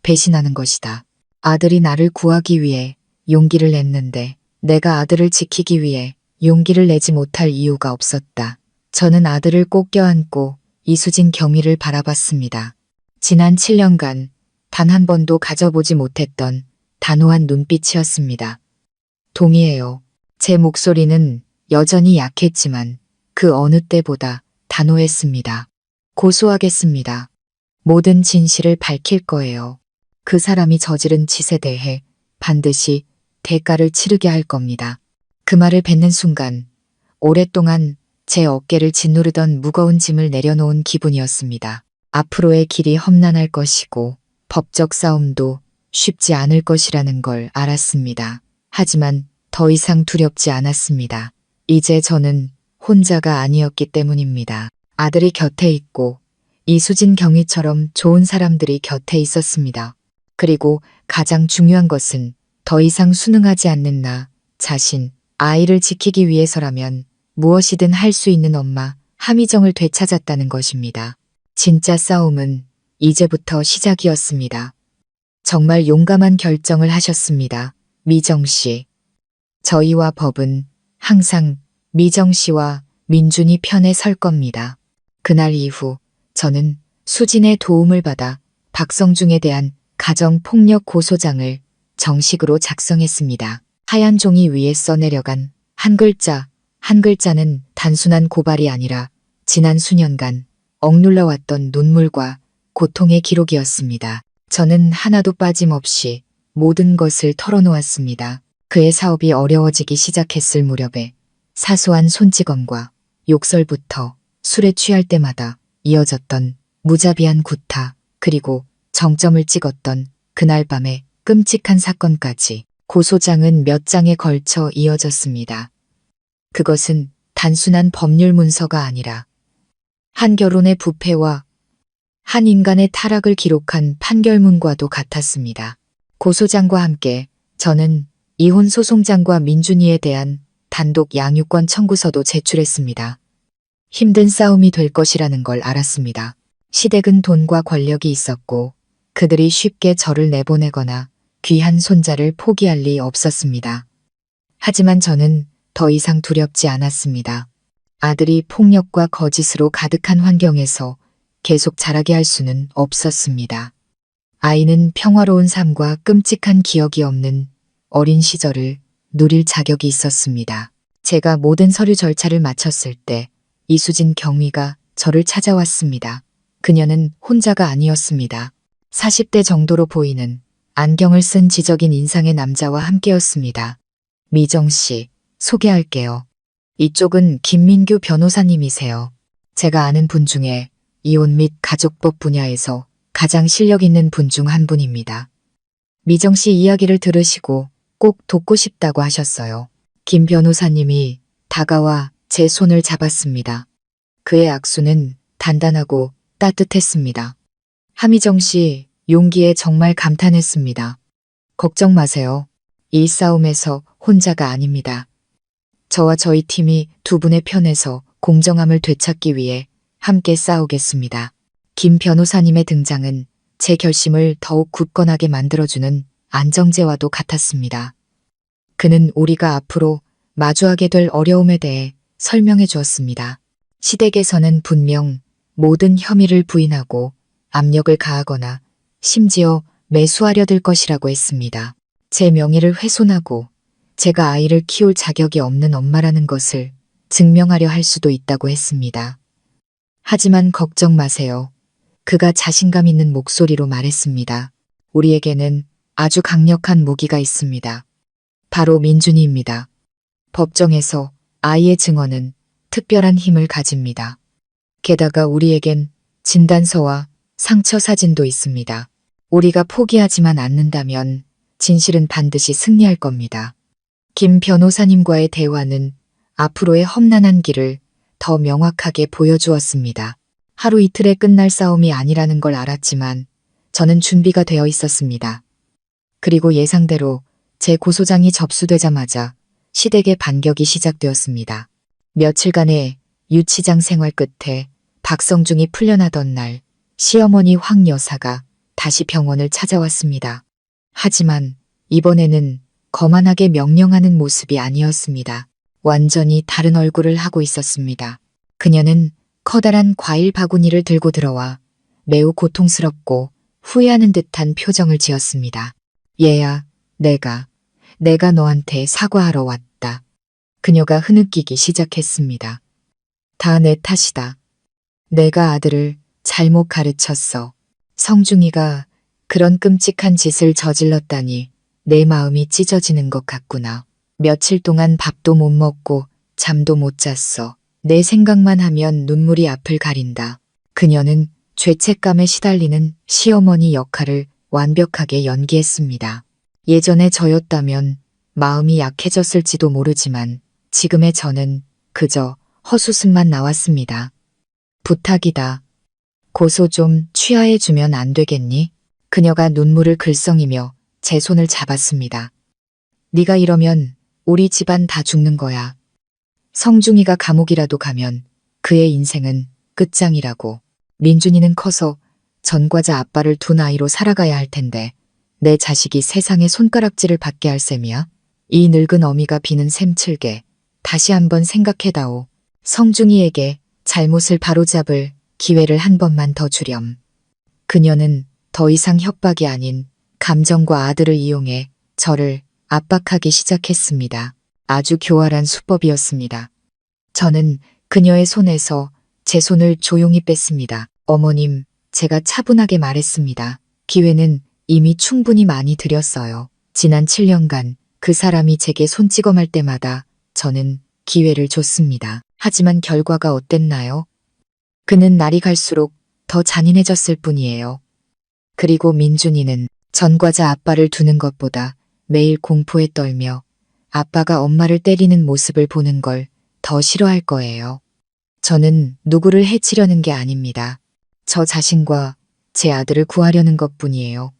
배신하는 것이다. 아들이 나를 구하기 위해 용기를 냈는데 내가 아들을 지키기 위해 용기를 내지 못할 이유가 없었다. 저는 아들을 꼭 껴안고 이수진 경위를 바라봤습니다. 지난 7년간 단 한 번도 가져보지 못했던 단호한 눈빛이었습니다. 동의해요. 제 목소리는 여전히 약했지만 그 어느 때보다 단호했습니다. 고소하겠습니다. 모든 진실을 밝힐 거예요. 그 사람이 저지른 짓에 대해 반드시 대가를 치르게 할 겁니다. 그 말을 뱉는 순간 오랫동안 제 어깨를 짓누르던 무거운 짐을 내려놓은 기분이었습니다. 앞으로의 길이 험난할 것이고 법적 싸움도 쉽지 않을 것이라는 걸 알았습니다. 하지만 더 이상 두렵지 않았습니다. 이제 저는 혼자가 아니었기 때문입니다. 아들이 곁에 있고 이수진 경위처럼 좋은 사람들이 곁에 있었습니다. 그리고 가장 중요한 것은 더 이상 순응하지 않는 나 자신, 아이를 지키기 위해서라면 무엇이든 할 수 있는 엄마 함희정을 되찾았다는 것입니다. 진짜 싸움은 이제부터 시작이었습니다. 정말 용감한 결정을 하셨습니다. 미정 씨. 저희와 법은 항상 미정 씨와 민준이 편에 설 겁니다. 그날 이후 저는 수진의 도움을 받아 박성중에 대한 가정폭력 고소장을 정식으로 작성했습니다. 하얀 종이 위에 써내려간 한 글자, 한 글자는 단순한 고발이 아니라 지난 수년간 억눌러왔던 눈물과 고통의 기록이었습니다. 저는 하나도 빠짐없이 모든 것을 털어놓았습니다. 그의 사업이 어려워지기 시작했을 무렵에 사소한 손찌검과 욕설부터 술에 취할 때마다 이어졌던 무자비한 구타, 그리고 정점을 찍었던 그날 밤의 끔찍한 사건까지 고소장은 몇 장에 걸쳐 이어졌습니다. 그것은 단순한 법률 문서가 아니라 한 결혼의 부패와 한 인간의 타락을 기록한 판결문과도 같았습니다. 고소장과 함께 저는 이혼 소송장과 민준이에 대한 단독 양육권 청구서도 제출했습니다. 힘든 싸움이 될 것이라는 걸 알았습니다. 시댁은 돈과 권력이 있었고 그들이 쉽게 저를 내보내거나 귀한 손자를 포기할 리 없었습니다. 하지만 저는 더 이상 두렵지 않았습니다. 아들이 폭력과 거짓으로 가득한 환경에서 계속 자라게 할 수는 없었습니다. 아이는 평화로운 삶과 끔찍한 기억이 없는 어린 시절을 누릴 자격이 있었습니다. 제가 모든 서류 절차를 마쳤을 때 이수진 경위가 저를 찾아왔습니다. 그녀는 혼자가 아니었습니다. 40대 정도로 보이는 안경을 쓴 지적인 인상의 남자와 함께였습니다. 미정 씨, 소개할게요. 이쪽은 김민규 변호사님이세요. 제가 아는 분 중에 이혼 및 가족법 분야에서 가장 실력 있는 분 중 한 분입니다. 미정 씨 이야기를 들으시고 꼭 돕고 싶다고 하셨어요. 김 변호사님이 다가와 제 손을 잡았습니다. 그의 악수는 단단하고 따뜻했습니다. 함희정 씨 용기에 정말 감탄했습니다. 걱정 마세요. 이 싸움에서 혼자가 아닙니다. 저와 저희 팀이 두 분의 편에서 공정함을 되찾기 위해 함께 싸우겠습니다. 김 변호사님의 등장은 제 결심을 더욱 굳건하게 만들어주는 안정제와도 같았습니다. 그는 우리가 앞으로 마주하게 될 어려움에 대해 설명해 주었습니다. 시댁에서는 분명 모든 혐의를 부인하고 압력을 가하거나 심지어 매수하려 들 것이라고 했습니다. 제 명예를 훼손하고 제가 아이를 키울 자격이 없는 엄마라는 것을 증명하려 할 수도 있다고 했습니다. 하지만 걱정 마세요. 그가 자신감 있는 목소리로 말했습니다. 우리에게는 아주 강력한 무기가 있습니다. 바로 민준이입니다. 법정에서 아이의 증언은 특별한 힘을 가집니다. 게다가 우리에겐 진단서와 상처 사진도 있습니다. 우리가 포기하지만 않는다면 진실은 반드시 승리할 겁니다. 김 변호사님과의 대화는 앞으로의 험난한 길을 더 명확하게 보여주었습니다. 하루 이틀에 끝날 싸움이 아니라는 걸 알았지만 저는 준비가 되어 있었습니다. 그리고 예상대로 제 고소장이 접수되자마자 시댁의 반격이 시작되었습니다. 며칠간의 유치장 생활 끝에 박성중이 풀려나던 날 시어머니 황 여사가 다시 병원을 찾아왔습니다. 하지만 이번에는 거만하게 명령하는 모습이 아니었습니다. 완전히 다른 얼굴을 하고 있었습니다. 그녀는 커다란 과일 바구니를 들고 들어와 매우 고통스럽고 후회하는 듯한 표정을 지었습니다. 얘야, 내가 너한테 사과하러 왔다. 그녀가 흐느끼기 시작했습니다. 다 내 탓이다. 내가 아들을 잘못 가르쳤어. 성중이가 그런 끔찍한 짓을 저질렀다니 내 마음이 찢어지는 것 같구나. 며칠 동안 밥도 못 먹고 잠도 못 잤어. 내 생각만 하면 눈물이 앞을 가린다. 그녀는 죄책감에 시달리는 시어머니 역할을 완벽하게 연기했습니다. 예전에 저였다면 마음이 약해졌을지도 모르지만 지금의 저는 그저 헛웃음만 나왔습니다. 부탁이다. 고소 좀 취하해주면 안 되겠니? 그녀가 눈물을 글썽이며 제 손을 잡았습니다. 네가 이러면 우리 집안 다 죽는 거야. 성중이가 감옥이라도 가면 그의 인생은 끝장이라고. 민준이는 커서 전과자 아빠를 둔 아이로 살아가야 할 텐데 내 자식이 세상에 손가락질을 받게 할 셈이야? 이 늙은 어미가 비는 샘칠게 다시 한번 생각해다오. 성중이에게 잘못을 바로잡을 기회를 한 번만 더 주렴. 그녀는 더 이상 협박이 아닌 감정과 아들을 이용해 저를 압박하기 시작했습니다. 아주 교활한 수법이었습니다. 저는 그녀의 손에서 제 손을 조용히 뺐습니다. 어머님, 제가 차분하게 말했습니다. 기회는 이미 충분히 많이 드렸어요. 지난 7년간 그 사람이 제게 손찌검할 때마다 저는 기회를 줬습니다. 하지만 결과가 어땠나요? 그는 날이 갈수록 더 잔인해졌을 뿐이에요. 그리고 민준이는 전과자 아빠를 두는 것보다 매일 공포에 떨며 아빠가 엄마를 때리는 모습을 보는 걸 더 싫어할 거예요. 저는 누구를 해치려는 게 아닙니다. 저 자신과 제 아들을 구하려는 것뿐이에요.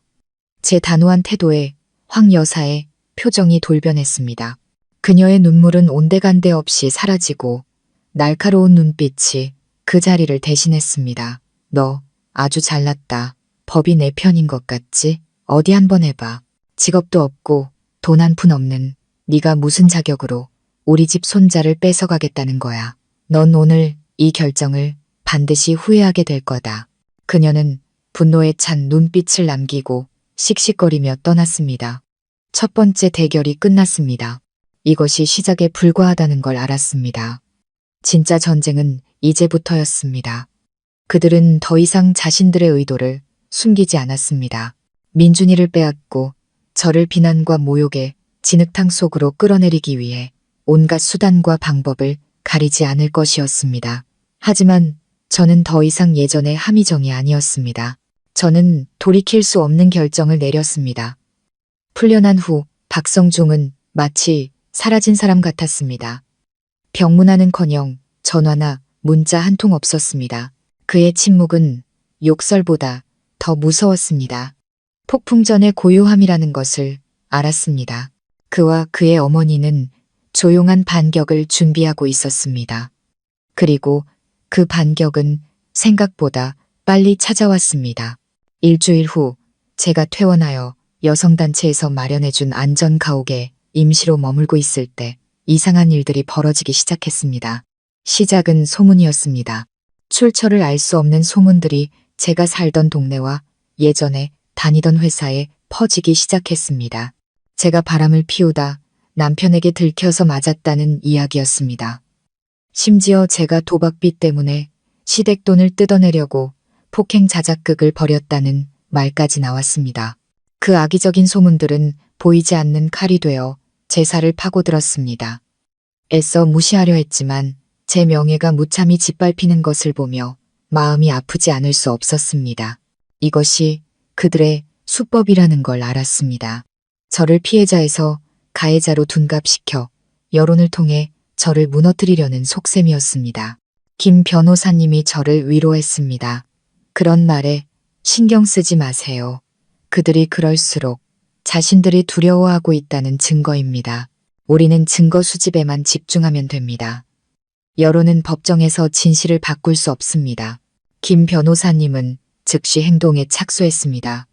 제 단호한 태도에 황 여사의 표정이 돌변했습니다. 그녀의 눈물은 온데간데 없이 사라지고 날카로운 눈빛이 그 자리를 대신했습니다. 너 아주 잘났다. 법이 내 편인 것 같지? 어디 한번 해봐. 직업도 없고 돈 한 푼 없는 네가 무슨 자격으로 우리 집 손자를 뺏어가겠다는 거야. 넌 오늘 이 결정을 반드시 후회하게 될 거다. 그녀는 분노에 찬 눈빛을 남기고 씩씩거리며 떠났습니다. 첫 번째 대결이 끝났습니다. 이것이 시작에 불과하다는 걸 알았습니다. 진짜 전쟁은 이제부터였습니다. 그들은 더 이상 자신들의 의도를 숨기지 않았습니다. 민준이를 빼앗고 저를 비난과 모욕의 진흙탕 속으로 끌어내리기 위해 온갖 수단과 방법을 가리지 않을 것이었습니다. 하지만 저는 더 이상 예전의 함의정이 아니었습니다. 저는 돌이킬 수 없는 결정을 내렸습니다. 풀려난 후 박성중은 마치 사라진 사람 같았습니다. 병문안은커녕 전화나 문자 한 통 없었습니다. 그의 침묵은 욕설보다 더 무서웠습니다. 폭풍 전의 고요함이라는 것을 알았습니다. 그와 그의 어머니는 조용한 반격을 준비하고 있었습니다. 그리고 그 반격은 생각보다 빨리 찾아왔습니다. 일주일 후 제가 퇴원하여 여성단체에서 마련해준 안전가옥에 임시로 머물고 있을 때 이상한 일들이 벌어지기 시작했습니다. 시작은 소문이었습니다. 출처를 알 수 없는 소문들이 제가 살던 동네와 예전에 다니던 회사에 퍼지기 시작했습니다. 제가 바람을 피우다 남편에게 들켜서 맞았다는 이야기였습니다. 심지어 제가 도박비 때문에 시댁돈을 뜯어내려고 폭행 자작극을 벌였다는 말까지 나왔습니다. 그 악의적인 소문들은 보이지 않는 칼이 되어 제 살을 파고들었습니다. 애써 무시하려 했지만 제 명예가 무참히 짓밟히는 것을 보며 마음이 아프지 않을 수 없었습니다. 이것이 그들의 수법이라는 걸 알았습니다. 저를 피해자에서 가해자로 둔갑시켜 여론을 통해 저를 무너뜨리려는 속셈이었습니다. 김 변호사님이 저를 위로했습니다. 그런 말에 신경 쓰지 마세요. 그들이 그럴수록 자신들이 두려워하고 있다는 증거입니다. 우리는 증거 수집에만 집중하면 됩니다. 여론은 법정에서 진실을 바꿀 수 없습니다. 김 변호사님은 즉시 행동에 착수했습니다.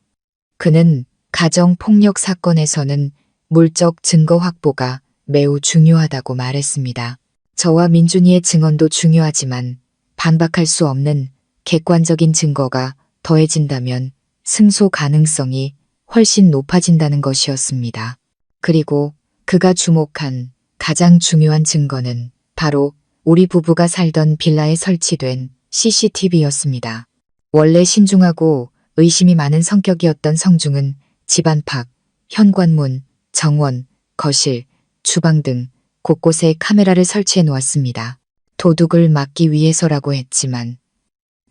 그는 가정폭력 사건에서는 물적 증거 확보가 매우 중요하다고 말했습니다. 저와 민준이의 증언도 중요하지만 반박할 수 없는 객관적인 증거가 더해진다면 승소 가능성이 훨씬 높아진다는 것이었습니다. 그리고 그가 주목한 가장 중요한 증거는 바로 우리 부부가 살던 빌라에 설치된 CCTV였습니다. 원래 신중하고 의심이 많은 성격이었던 성중은 집 안팎, 현관문, 정원, 거실, 주방 등 곳곳에 카메라를 설치해 놓았습니다. 도둑을 막기 위해서라고 했지만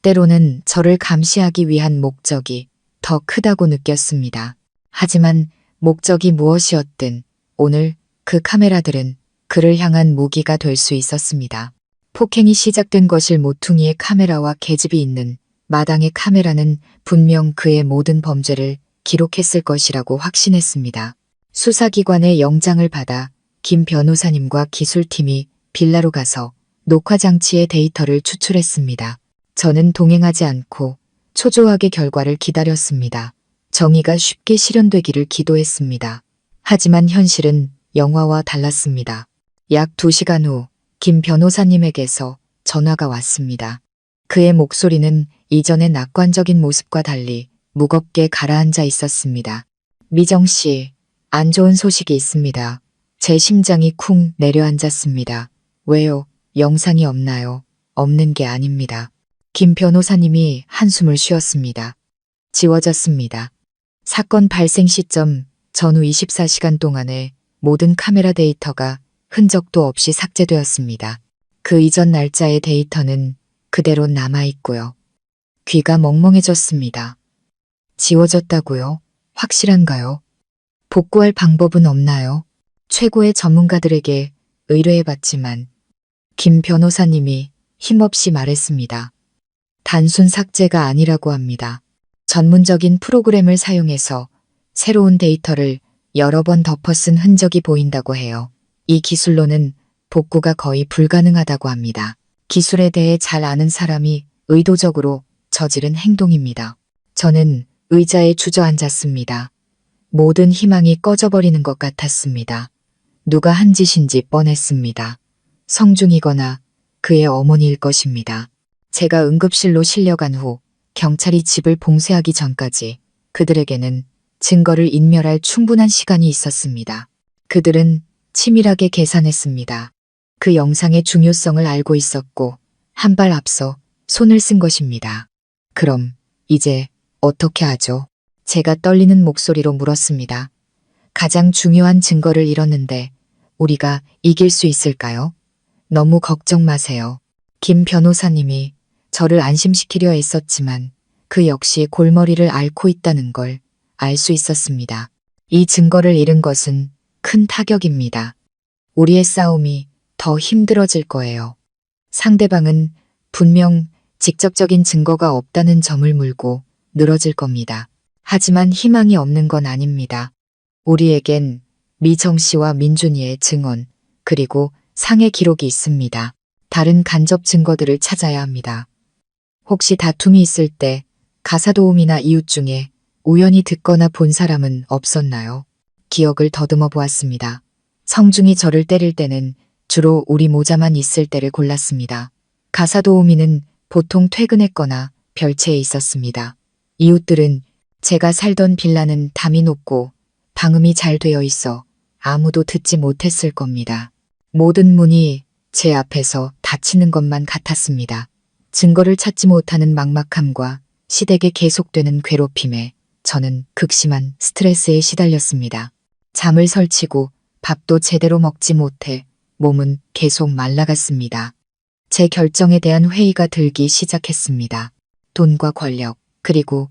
때로는 저를 감시하기 위한 목적이 더 크다고 느꼈습니다. 하지만 목적이 무엇이었든 오늘 그 카메라들은 그를 향한 무기가 될 수 있었습니다. 폭행이 시작된 거실 모퉁이의 카메라와 계집이 있는 마당의 카메라는 분명 그의 모든 범죄를 기록했을 것이라고 확신했습니다. 수사기관의 영장을 받아 김 변호사님과 기술팀이 빌라로 가서 녹화장치의 데이터를 추출했습니다. 저는 동행하지 않고 초조하게 결과를 기다렸습니다. 정의가 쉽게 실현되기를 기도했습니다. 하지만 현실은 영화와 달랐습니다. 약 2시간 후 김 변호사님에게서 전화가 왔습니다. 그의 목소리는 이전의 낙관적인 모습과 달리 무겁게 가라앉아 있었습니다. 미정 씨, 안 좋은 소식이 있습니다. 제 심장이 쿵 내려앉았습니다. 왜요? 영상이 없나요? 없는 게 아닙니다. 김 변호사님이 한숨을 쉬었습니다. 지워졌습니다. 사건 발생 시점 전후 24시간 동안의 모든 카메라 데이터가 흔적도 없이 삭제되었습니다. 그 이전 날짜의 데이터는 그대로 남아있고요. 귀가 멍멍해졌습니다. 지워졌다고요? 확실한가요? 복구할 방법은 없나요? 최고의 전문가들에게 의뢰해봤지만 김 변호사님이 힘없이 말했습니다. 단순 삭제가 아니라고 합니다. 전문적인 프로그램을 사용해서 새로운 데이터를 여러 번 덮어 쓴 흔적이 보인다고 해요. 이 기술로는 복구가 거의 불가능하다고 합니다. 기술에 대해 잘 아는 사람이 의도적으로 저지른 행동입니다. 저는 의자에 주저앉았습니다. 모든 희망이 꺼져버리는 것 같았습니다. 누가 한 짓인지 뻔했습니다. 성중이거나 그의 어머니일 것입니다. 제가 응급실로 실려간 후 경찰이 집을 봉쇄하기 전까지 그들에게는 증거를 인멸할 충분한 시간이 있었습니다. 그들은 치밀하게 계산했습니다. 그 영상의 중요성을 알고 있었고 한 발 앞서 손을 쓴 것입니다. 그럼 이제 어떻게 하죠? 제가 떨리는 목소리로 물었습니다. 가장 중요한 증거를 잃었는데 우리가 이길 수 있을까요? 너무 걱정 마세요. 김 변호사님이 저를 안심시키려 애썼지만 그 역시 골머리를 앓고 있다는 걸 알 수 있었습니다. 이 증거를 잃은 것은 큰 타격입니다. 우리의 싸움이 더 힘들어질 거예요. 상대방은 분명 직접적인 증거가 없다는 점을 물고 늘어질 겁니다. 하지만 희망이 없는 건 아닙니다. 우리에겐 미정 씨와 민준이의 증언 그리고 상해 기록이 있습니다. 다른 간접 증거들을 찾아야 합니다. 혹시 다툼이 있을 때 가사도우미나 이웃 중에 우연히 듣거나 본 사람은 없었나요? 기억을 더듬어 보았습니다. 성중이 저를 때릴 때는 주로 우리 모자만 있을 때를 골랐습니다. 가사도우미는 보통 퇴근했거나 별채에 있었습니다. 이웃들은 제가 살던 빌라는 담이 높고 방음이 잘 되어 있어 아무도 듣지 못했을 겁니다. 모든 문이 제 앞에서 닫히는 것만 같았습니다. 증거를 찾지 못하는 막막함과 시댁에 계속되는 괴롭힘에 저는 극심한 스트레스에 시달렸습니다. 잠을 설치고 밥도 제대로 먹지 못해 몸은 계속 말라갔습니다. 제 결정에 대한 회의가 들기 시작했습니다. 돈과 권력, 그리고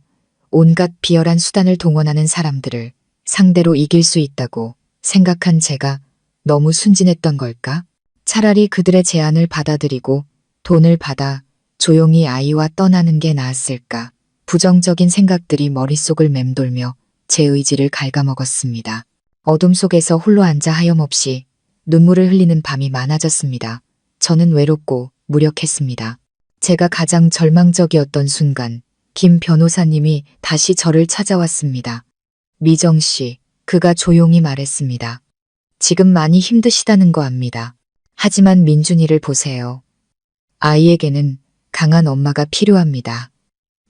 온갖 비열한 수단을 동원하는 사람들을 상대로 이길 수 있다고 생각한 제가 너무 순진했던 걸까? 차라리 그들의 제안을 받아들이고 돈을 받아 조용히 아이와 떠나는 게 나았을까? 부정적인 생각들이 머릿속을 맴돌며 제 의지를 갉아먹었습니다. 어둠 속에서 홀로 앉아 하염없이 눈물을 흘리는 밤이 많아졌습니다. 저는 외롭고 무력했습니다. 제가 가장 절망적이었던 순간 김 변호사님이 다시 저를 찾아왔습니다. 미정 씨, 그가 조용히 말했습니다. 지금 많이 힘드시다는 거 압니다. 하지만 민준이를 보세요. 아이에게는 강한 엄마가 필요합니다.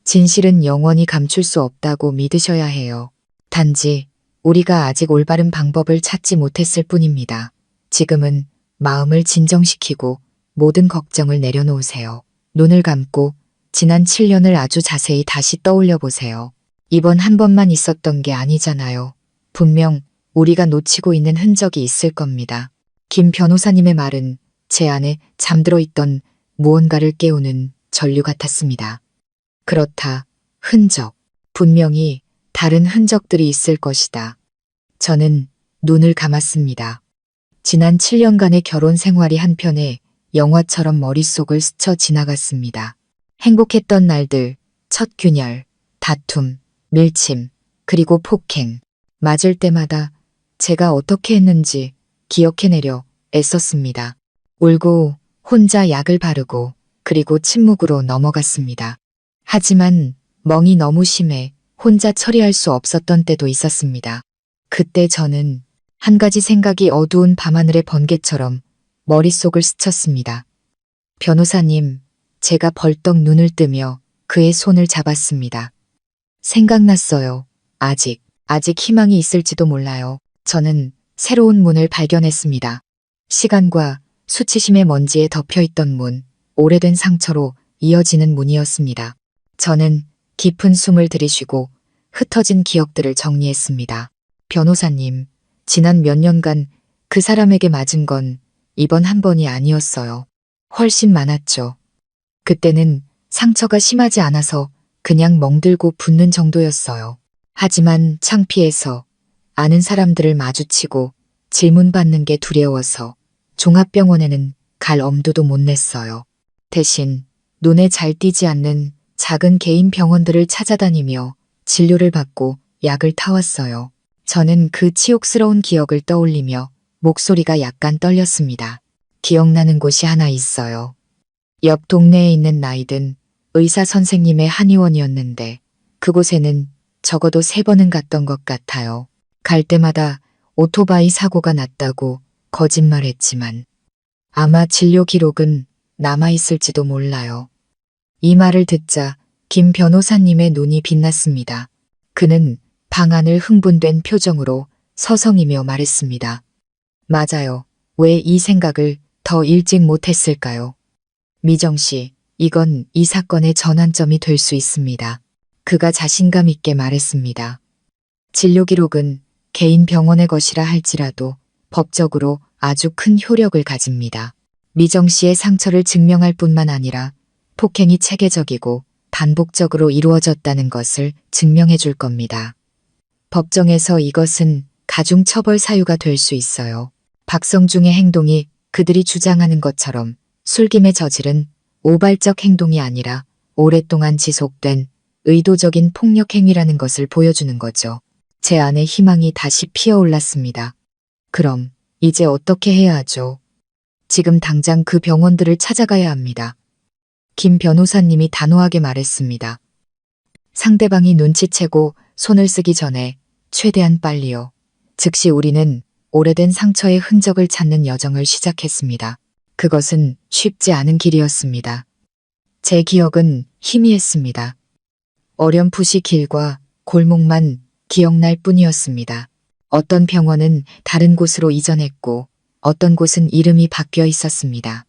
진실은 영원히 감출 수 없다고 믿으셔야 해요. 단지 우리가 아직 올바른 방법을 찾지 못했을 뿐입니다. 지금은 마음을 진정시키고 모든 걱정을 내려놓으세요. 눈을 감고 지난 7년을 아주 자세히 다시 떠올려 보세요. 이번 한 번만 있었던 게 아니잖아요. 분명 우리가 놓치고 있는 흔적이 있을 겁니다. 김 변호사님의 말은 제 안에 잠들어 있던 무언가를 깨우는 전류 같았습니다. 그렇다. 흔적. 분명히 다른 흔적들이 있을 것이다. 저는 눈을 감았습니다. 지난 7년간의 결혼 생활이 한편에 영화처럼 머릿속을 스쳐 지나갔습니다. 행복했던 날들, 첫 균열, 다툼, 밀침, 그리고 폭행. 맞을 때마다 제가 어떻게 했는지 기억해내려 애썼습니다. 울고 혼자 약을 바르고 그리고 침묵으로 넘어갔습니다. 하지만 멍이 너무 심해 혼자 처리할 수 없었던 때도 있었습니다. 그때 저는 한 가지 생각이 어두운 밤하늘의 번개처럼 머릿속을 스쳤습니다. 변호사님, 제가 벌떡 눈을 뜨며 그의 손을 잡았습니다. 생각났어요. 아직 희망이 있을지도 몰라요. 저는 새로운 문을 발견했습니다. 시간과 수치심의 먼지에 덮여있던 문, 오래된 상처로 이어지는 문이었습니다. 저는 깊은 숨을 들이쉬고 흩어진 기억들을 정리했습니다. 변호사님, 지난 몇 년간 그 사람에게 맞은 건 이번 한 번이 아니었어요. 훨씬 많았죠. 그때는 상처가 심하지 않아서 그냥 멍들고 붓는 정도였어요. 하지만 창피해서 아는 사람들을 마주치고 질문받는 게 두려워서 종합병원에는 갈 엄두도 못 냈어요. 대신 눈에 잘 띄지 않는 작은 개인 병원들을 찾아다니며 진료를 받고 약을 타왔어요. 저는 그 치욕스러운 기억을 떠올리며 목소리가 약간 떨렸습니다. 기억나는 곳이 하나 있어요. 옆 동네에 있는 나이든 의사 선생님의 한의원이었는데 그곳에는 적어도 3번은 갔던 것 같아요. 갈 때마다 오토바이 사고가 났다고 거짓말했지만 아마 진료 기록은 남아있을지도 몰라요. 이 말을 듣자 김 변호사님의 눈이 빛났습니다. 그는 방안을 흥분된 표정으로 서성이며 말했습니다. 맞아요. 왜 이 생각을 더 일찍 못했을까요? 미정 씨, 이건 이 사건의 전환점이 될 수 있습니다. 그가 자신감 있게 말했습니다. 진료 기록은 개인 병원의 것이라 할지라도 법적으로 아주 큰 효력을 가집니다. 미정 씨의 상처를 증명할 뿐만 아니라 폭행이 체계적이고 반복적으로 이루어졌다는 것을 증명해 줄 겁니다. 법정에서 이것은 가중처벌 사유가 될 수 있어요. 박성중의 행동이 그들이 주장하는 것처럼 술김에 저지른 우발적 행동이 아니라 오랫동안 지속된 의도적인 폭력 행위라는 것을 보여주는 거죠. 제 안에 희망이 다시 피어올랐습니다. 그럼 이제 어떻게 해야 하죠? 지금 당장 그 병원들을 찾아가야 합니다. 김 변호사님이 단호하게 말했습니다. 상대방이 눈치채고 손을 쓰기 전에 최대한 빨리요. 즉시 우리는 오래된 상처의 흔적을 찾는 여정을 시작했습니다. 그것은 쉽지 않은 길이었습니다. 제 기억은 희미했습니다. 어렴풋이 길과 골목만 기억날 뿐이었습니다. 어떤 병원은 다른 곳으로 이전했고 어떤 곳은 이름이 바뀌어 있었습니다.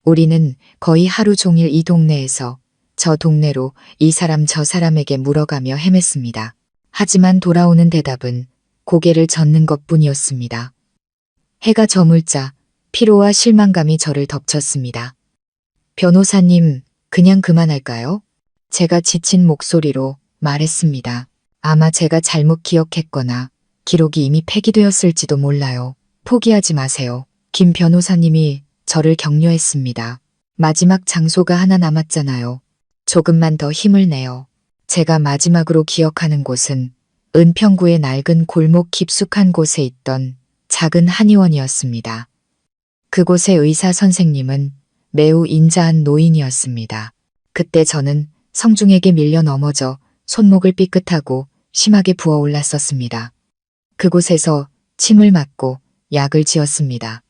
우리는 거의 하루 종일 이 동네에서 저 동네로 이 사람 저 사람에게 물어가며 헤맸습니다. 하지만 돌아오는 대답은 고개를 젓는 것뿐이었습니다. 해가 저물자 피로와 실망감이 저를 덮쳤습니다. 변호사님, 그냥 그만할까요? 제가 지친 목소리로 말했습니다. 아마 제가 잘못 기억했거나 기록이 이미 폐기되었을지도 몰라요. 포기하지 마세요. 김 변호사님이 저를 격려했습니다. 마지막 장소가 하나 남았잖아요. 조금만 더 힘을 내요. 제가 마지막으로 기억하는 곳은 은평구의 낡은 골목 깊숙한 곳에 있던 작은 한의원이었습니다. 그곳의 의사 선생님은 매우 인자한 노인이었습니다. 그때 저는 성중에게 밀려 넘어져 손목을 삐끗하고 심하게 부어올랐었습니다. 그곳에서 침을 맞고 약을 지었습니다.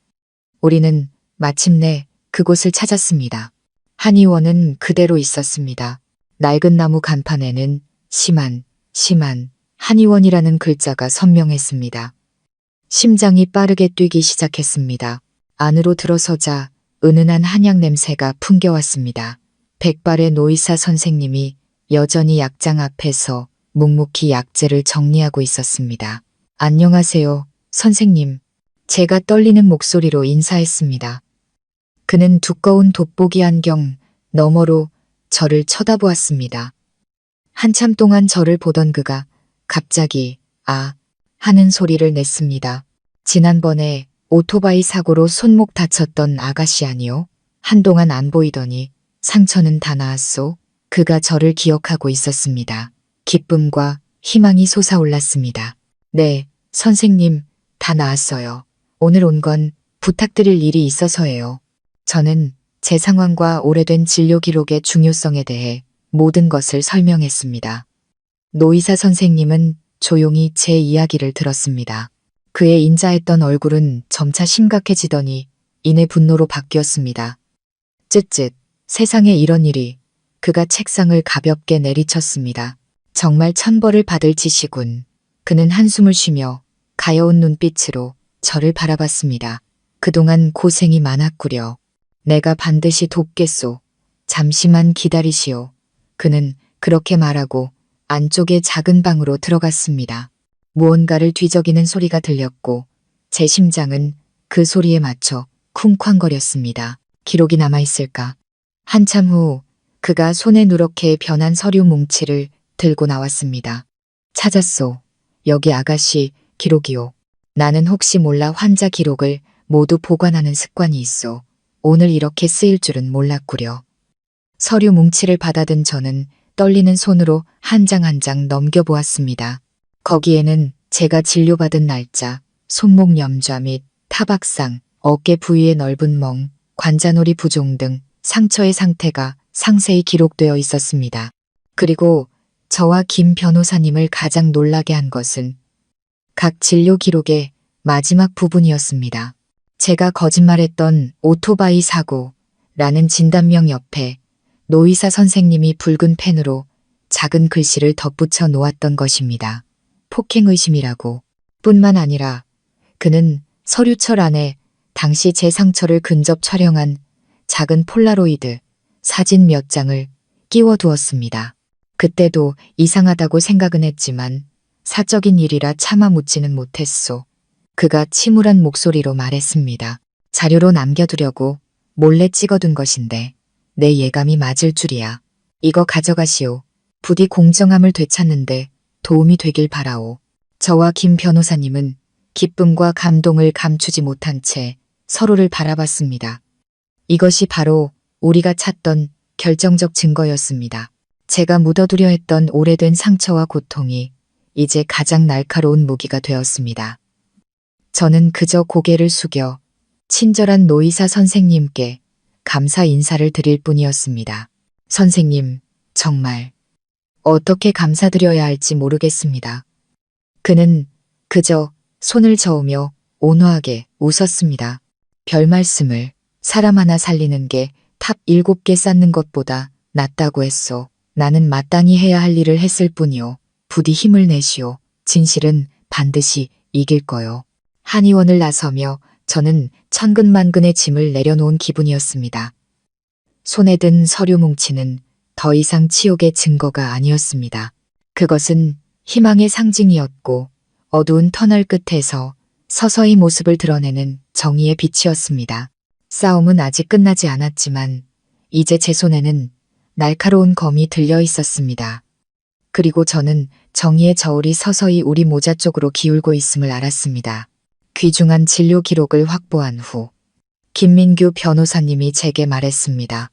우리는 마침내 그곳을 찾았습니다. 한의원은 그대로 있었습니다. 낡은 나무 간판에는 심한 한의원이라는 글자가 선명했습니다. 심장이 빠르게 뛰기 시작했습니다. 안으로 들어서자 은은한 한약 냄새가 풍겨왔습니다. 백발의 노의사 선생님이 여전히 약장 앞에서 묵묵히 약재를 정리하고 있었습니다. 안녕하세요, 선생님. 제가 떨리는 목소리로 인사했습니다. 그는 두꺼운 돋보기 안경 너머로 저를 쳐다보았습니다. 한참 동안 저를 보던 그가 갑자기 아 하는 소리를 냈습니다. 지난번에 오토바이 사고로 손목 다쳤던 아가씨 아니요? 한동안 안 보이더니 상처는 다 나았소? 그가 저를 기억하고 있었습니다. 기쁨과 희망이 솟아올랐습니다. 네, 선생님, 다 나았어요. 오늘 온 건 부탁드릴 일이 있어서예요. 저는 제 상황과 오래된 진료 기록의 중요성에 대해 모든 것을 설명했습니다. 노의사 선생님은 조용히 제 이야기를 들었습니다. 그의 인자했던 얼굴은 점차 심각해지더니 이내 분노로 바뀌었습니다. 쯧쯧, 세상에 이런 일이. 그가 책상을 가볍게 내리쳤습니다. 정말 천벌을 받을 짓이군. 그는 한숨을 쉬며 가여운 눈빛으로 저를 바라봤습니다. 그동안 고생이 많았구려. 내가 반드시 돕겠소. 잠시만 기다리시오. 그는 그렇게 말하고 안쪽의 작은 방으로 들어갔습니다. 무언가를 뒤적이는 소리가 들렸고 제 심장은 그 소리에 맞춰 쿵쾅거렸습니다. 기록이 남아있을까? 한참 후 그가 손에 누렇게 변한 서류 뭉치를 들고 나왔습니다. 찾았소. 여기 아가씨 기록이요. 나는 혹시 몰라 환자 기록을 모두 보관하는 습관이 있어. 오늘 이렇게 쓰일 줄은 몰랐구려. 서류 뭉치를 받아든 저는 떨리는 손으로 한 장 한 장 넘겨보았습니다. 거기에는 제가 진료받은 날짜, 손목 염좌 및 타박상, 어깨 부위의 넓은 멍, 관자놀이 부종 등 상처의 상태가 상세히 기록되어 있었습니다. 그리고 저와 김 변호사님을 가장 놀라게 한 것은 각 진료 기록의 마지막 부분이었습니다. 제가 거짓말했던 오토바이 사고라는 진단명 옆에 노의사 선생님이 붉은 펜으로 작은 글씨를 덧붙여 놓았던 것입니다. 폭행의심이라고. 뿐만 아니라 그는 서류철 안에 당시 제 상처를 근접 촬영한 작은 폴라로이드 사진 몇 장을 끼워두었습니다. 그때도 이상하다고 생각은 했지만 사적인 일이라 차마 묻지는 못했소. 그가 침울한 목소리로 말했습니다. 자료로 남겨두려고 몰래 찍어둔 것인데 내 예감이 맞을 줄이야. 이거 가져가시오. 부디 공정함을 되찾는데 도움이 되길 바라오. 저와 김 변호사님은 기쁨과 감동을 감추지 못한 채 서로를 바라봤습니다. 이것이 바로 우리가 찾던 결정적 증거였습니다. 제가 묻어두려 했던 오래된 상처와 고통이 이제 가장 날카로운 무기가 되었습니다. 저는 그저 고개를 숙여 친절한 노의사 선생님께 감사 인사를 드릴 뿐이었습니다. 선생님, 정말 어떻게 감사드려야 할지 모르겠습니다. 그는 그저 손을 저으며 온화하게 웃었습니다. 별 말씀을. 사람 하나 살리는 게 탑 7개 쌓는 것보다 낫다고 했소. 나는 마땅히 해야 할 일을 했을 뿐이요. 부디 힘을 내시오. 진실은 반드시 이길 거요. 한의원을 나서며 저는 천근만근의 짐을 내려놓은 기분이었습니다. 손에 든 서류 뭉치는 더 이상 치욕의 증거가 아니었습니다. 그것은 희망의 상징이었고 어두운 터널 끝에서 서서히 모습을 드러내는 정의의 빛이었습니다. 싸움은 아직 끝나지 않았지만 이제 제 손에는 날카로운 검이 들려 있었습니다. 그리고 저는 정의의 저울이 서서히 우리 모자 쪽으로 기울고 있음을 알았습니다. 귀중한 진료 기록을 확보한 후 김민규 변호사님이 제게 말했습니다.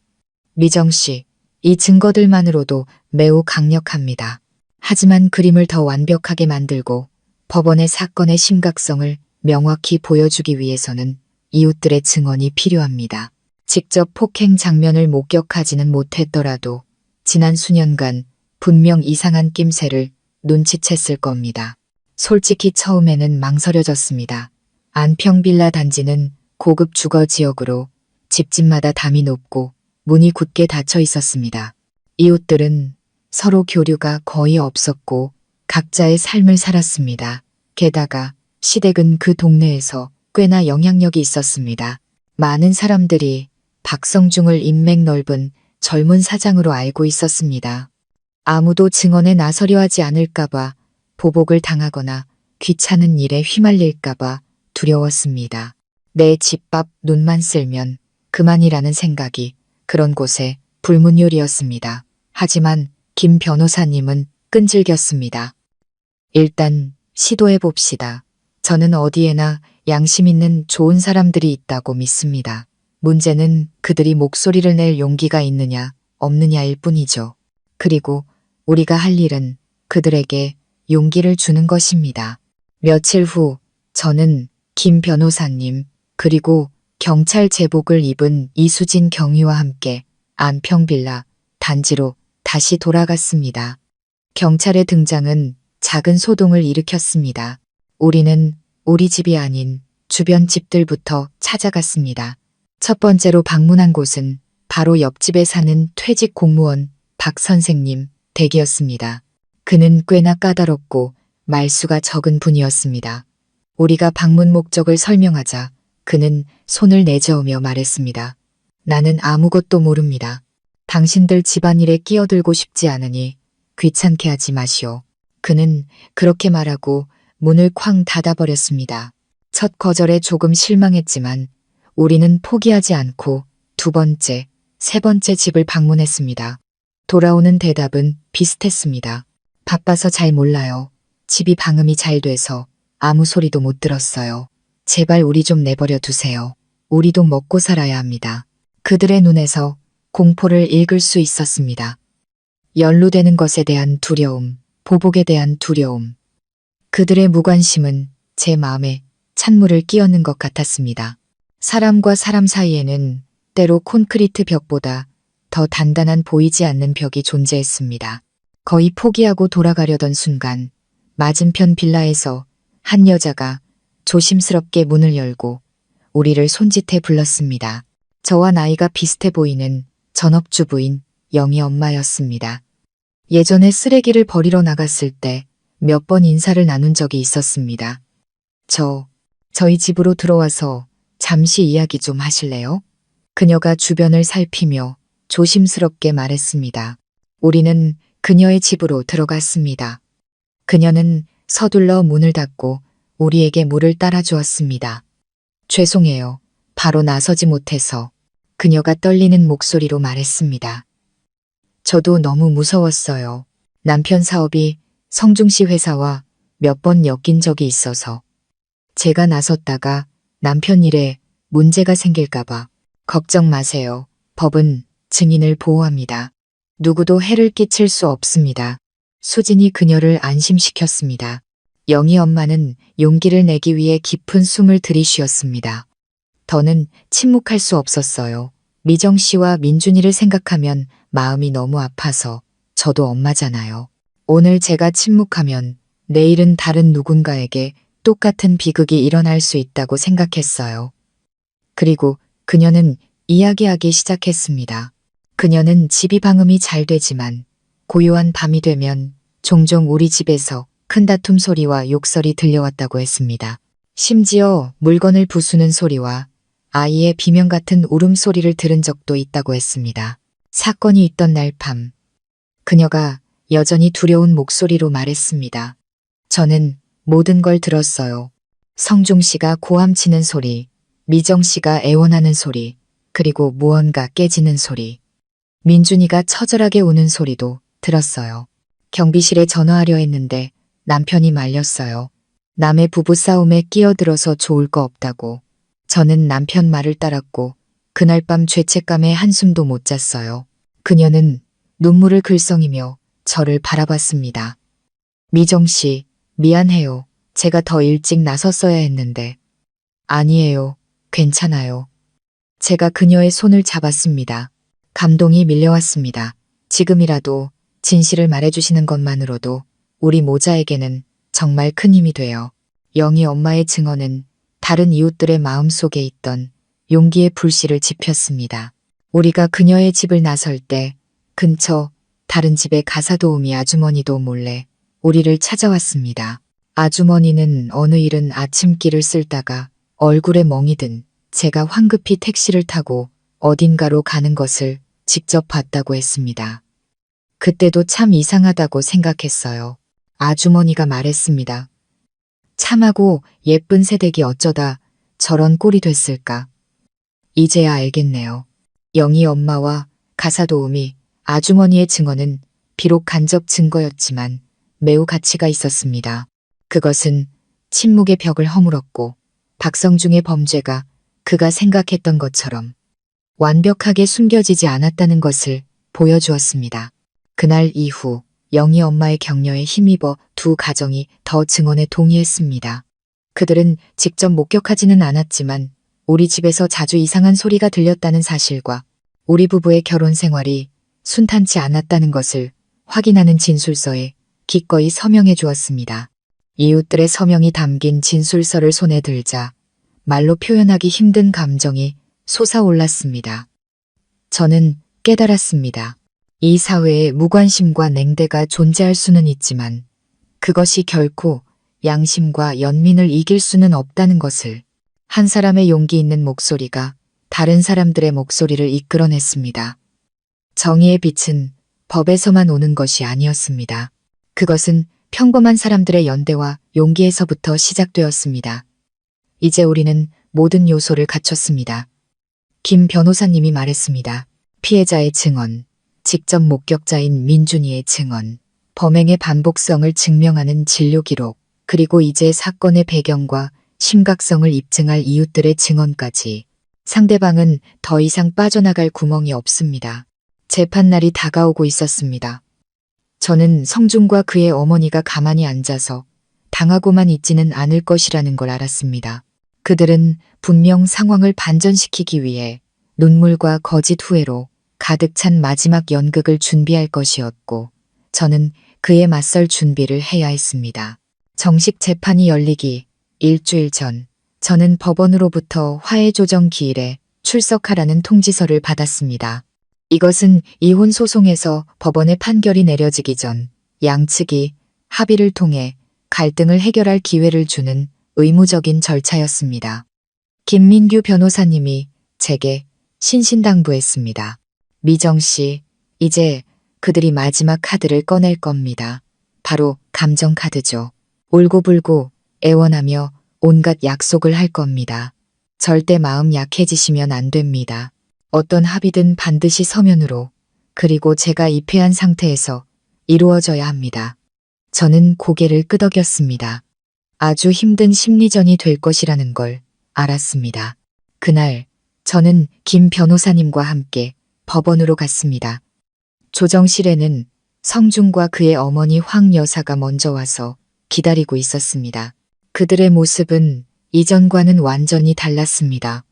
미정 씨, 이 증거들만으로도 매우 강력합니다. 하지만 그림을 더 완벽하게 만들고 법원의 사건의 심각성을 명확히 보여주기 위해서는 이웃들의 증언이 필요합니다. 직접 폭행 장면을 목격하지는 못했더라도 지난 수년간 분명 이상한 낌새를 눈치챘을 겁니다. 솔직히 처음에는 망설여졌습니다. 안평빌라 단지는 고급 주거 지역으로 집집마다 담이 높고 문이 굳게 닫혀 있었습니다. 이웃들은 서로 교류가 거의 없었고 각자의 삶을 살았습니다. 게다가 시댁은 그 동네에서 꽤나 영향력이 있었습니다. 많은 사람들이 박성중을 인맥 넓은 젊은 사장으로 알고 있었습니다. 아무도 증언에 나서려 하지 않을까봐 보복을 당하거나 귀찮은 일에 휘말릴까봐 두려웠습니다. 내 집 앞 눈만 쓸면 그만이라는 생각이 그런 곳에 불문율이었습니다. 하지만 김 변호사님은 끈질겼습니다. 일단 시도해 봅시다. 저는 어디에나 양심 있는 좋은 사람들이 있다고 믿습니다. 문제는 그들이 목소리를 낼 용기가 있느냐, 없느냐일 뿐이죠. 그리고 우리가 할 일은 그들에게 용기를 주는 것입니다. 며칠 후 저는 김 변호사님 그리고 경찰 제복을 입은 이수진 경위와 함께 안평빌라 단지로 다시 돌아갔습니다. 경찰의 등장은 작은 소동을 일으켰습니다. 우리는 우리 집이 아닌 주변 집들부터 찾아갔습니다. 첫 번째로 방문한 곳은 바로 옆집에 사는 퇴직 공무원 박 선생님 댁이었습니다. 그는 꽤나 까다롭고 말수가 적은 분이었습니다. 우리가 방문 목적을 설명하자 그는 손을 내저으며 말했습니다. 나는 아무것도 모릅니다. 당신들 집안일에 끼어들고 싶지 않으니 귀찮게 하지 마시오. 그는 그렇게 말하고 문을 쾅 닫아버렸습니다. 첫 거절에 조금 실망했지만 우리는 포기하지 않고 두 번째, 세 번째 집을 방문했습니다. 돌아오는 대답은 비슷했습니다. 바빠서 잘 몰라요. 집이 방음이 잘 돼서 아무 소리도 못 들었어요. 제발 우리 좀 내버려 두세요. 우리도 먹고 살아야 합니다. 그들의 눈에서 공포를 읽을 수 있었습니다. 연루되는 것에 대한 두려움, 보복에 대한 두려움. 그들의 무관심은 제 마음에 찬물을 끼얹는 것 같았습니다. 사람과 사람 사이에는 때로 콘크리트 벽보다 더 단단한 보이지 않는 벽이 존재했습니다. 거의 포기하고 돌아가려던 순간 맞은편 빌라에서 한 여자가 조심스럽게 문을 열고 우리를 손짓해 불렀습니다. 저와 나이가 비슷해 보이는 전업주부인 영희 엄마였습니다. 예전에 쓰레기를 버리러 나갔을 때 몇 번 인사를 나눈 적이 있었습니다. 저희 집으로 들어와서 잠시 이야기 좀 하실래요? 그녀가 주변을 살피며 조심스럽게 말했습니다. 우리는 그녀의 집으로 들어갔습니다. 그녀는 서둘러 문을 닫고 우리에게 물을 따라주었습니다. 죄송해요. 바로 나서지 못해서. 그녀가 떨리는 목소리로 말했습니다. 저도 너무 무서웠어요. 남편 사업이 성중시 회사와 몇 번 엮인 적이 있어서. 제가 나섰다가 남편 일에 문제가 생길까봐. 걱정 마세요. 법은 증인을 보호합니다. 누구도 해를 끼칠 수 없습니다. 수진이 그녀를 안심시켰습니다. 영희 엄마는 용기를 내기 위해 깊은 숨을 들이쉬었습니다. 더는 침묵할 수 없었어요. 미정 씨와 민준이를 생각하면 마음이 너무 아파서. 저도 엄마잖아요. 오늘 제가 침묵하면 내일은 다른 누군가에게 똑같은 비극이 일어날 수 있다고 생각했어요. 그리고 그녀는 이야기하기 시작했습니다. 그녀는 집이 방음이 잘 되지만 고요한 밤이 되면 종종 우리 집에서 큰 다툼 소리와 욕설이 들려왔다고 했습니다. 심지어 물건을 부수는 소리와 아이의 비명 같은 울음소리를 들은 적도 있다고 했습니다. 사건이 있던 날 밤, 그녀가 여전히 두려운 목소리로 말했습니다. 저는 모든 걸 들었어요. 성중 씨가 고함치는 소리, 미정 씨가 애원하는 소리, 그리고 무언가 깨지는 소리. 민준이가 처절하게 우는 소리도 들었어요. 경비실에 전화하려 했는데 남편이 말렸어요. 남의 부부싸움에 끼어들어서 좋을 거 없다고. 저는 남편 말을 따랐고 그날 밤 죄책감에 한숨도 못 잤어요. 그녀는 눈물을 글썽이며 저를 바라봤습니다. 미정 씨, 미안해요. 제가 더 일찍 나섰어야 했는데. 아니에요. 괜찮아요. 제가 그녀의 손을 잡았습니다. 감동이 밀려왔습니다. 지금이라도 진실을 말해주시는 것만으로도 우리 모자에게는 정말 큰 힘이 돼요. 영희 엄마의 증언은 다른 이웃들의 마음속에 있던 용기의 불씨를 지폈습니다. 우리가 그녀의 집을 나설 때 근처 다른 집의 가사도우미 아주머니도 몰래 우리를 찾아왔습니다. 아주머니는 어느 이른 아침길을 쓸다가 얼굴에 멍이 든 제가 황급히 택시를 타고 어딘가로 가는 것을 직접 봤다고 했습니다. 그때도 참 이상하다고 생각했어요. 아주머니가 말했습니다. 참하고 예쁜 새댁이 어쩌다 저런 꼴이 됐을까. 이제야 알겠네요. 영희 엄마와 가사 도우미, 아주머니의 증언은 비록 간접 증거였지만 매우 가치가 있었습니다. 그것은 침묵의 벽을 허물었고 박성중의 범죄가 그가 생각했던 것처럼 완벽하게 숨겨지지 않았다는 것을 보여주었습니다. 그날 이후 영희 엄마의 격려에 힘입어 두 가정이 더 증언에 동의했습니다. 그들은 직접 목격하지는 않았지만 우리 집에서 자주 이상한 소리가 들렸다는 사실과 우리 부부의 결혼 생활이 순탄치 않았다는 것을 확인하는 진술서에 기꺼이 서명해 주었습니다. 이웃들의 서명이 담긴 진술서를 손에 들자 말로 표현하기 힘든 감정이 솟아올랐습니다. 저는 깨달았습니다. 이 사회에 무관심과 냉대가 존재할 수는 있지만 그것이 결코 양심과 연민을 이길 수는 없다는 것을. 한 사람의 용기 있는 목소리가 다른 사람들의 목소리를 이끌어냈습니다. 정의의 빛은 법에서만 오는 것이 아니었습니다. 그것은 평범한 사람들의 연대와 용기에서부터 시작되었습니다. 이제 우리는 모든 요소를 갖췄습니다. 김 변호사님이 말했습니다. 피해자의 증언, 직접 목격자인 민준이의 증언, 범행의 반복성을 증명하는 진료 기록, 그리고 이제 사건의 배경과 심각성을 입증할 이웃들의 증언까지. 상대방은 더 이상 빠져나갈 구멍이 없습니다. 재판날이 다가오고 있었습니다. 저는 성중과 그의 어머니가 가만히 앉아서 당하고만 있지는 않을 것이라는 걸 알았습니다. 그들은 분명 상황을 반전시키기 위해 눈물과 거짓 후회로 가득 찬 마지막 연극을 준비할 것이었고 저는 그에 맞설 준비를 해야 했습니다. 정식 재판이 열리기 일주일 전 저는 법원으로부터 화해조정 기일에 출석하라는 통지서를 받았습니다. 이것은 이혼 소송에서 법원의 판결이 내려지기 전 양측이 합의를 통해 갈등을 해결할 기회를 주는 의무적인 절차였습니다. 김민규 변호사님이 제게 신신당부했습니다. 미정 씨, 이제 그들이 마지막 카드를 꺼낼 겁니다. 바로 감정 카드죠. 울고불고 애원하며 온갖 약속을 할 겁니다. 절대 마음 약해지시면 안 됩니다. 어떤 합의든 반드시 서면으로, 그리고 제가 입회한 상태에서 이루어져야 합니다. 저는 고개를 끄덕였습니다. 아주 힘든 심리전이 될 것이라는 걸 알았습니다. 그날 저는 김 변호사님과 함께 법원으로 갔습니다. 조정실에는 성중과 그의 어머니 황 여사가 먼저 와서 기다리고 있었습니다. 그들의 모습은 이전과는 완전히 달랐습니다.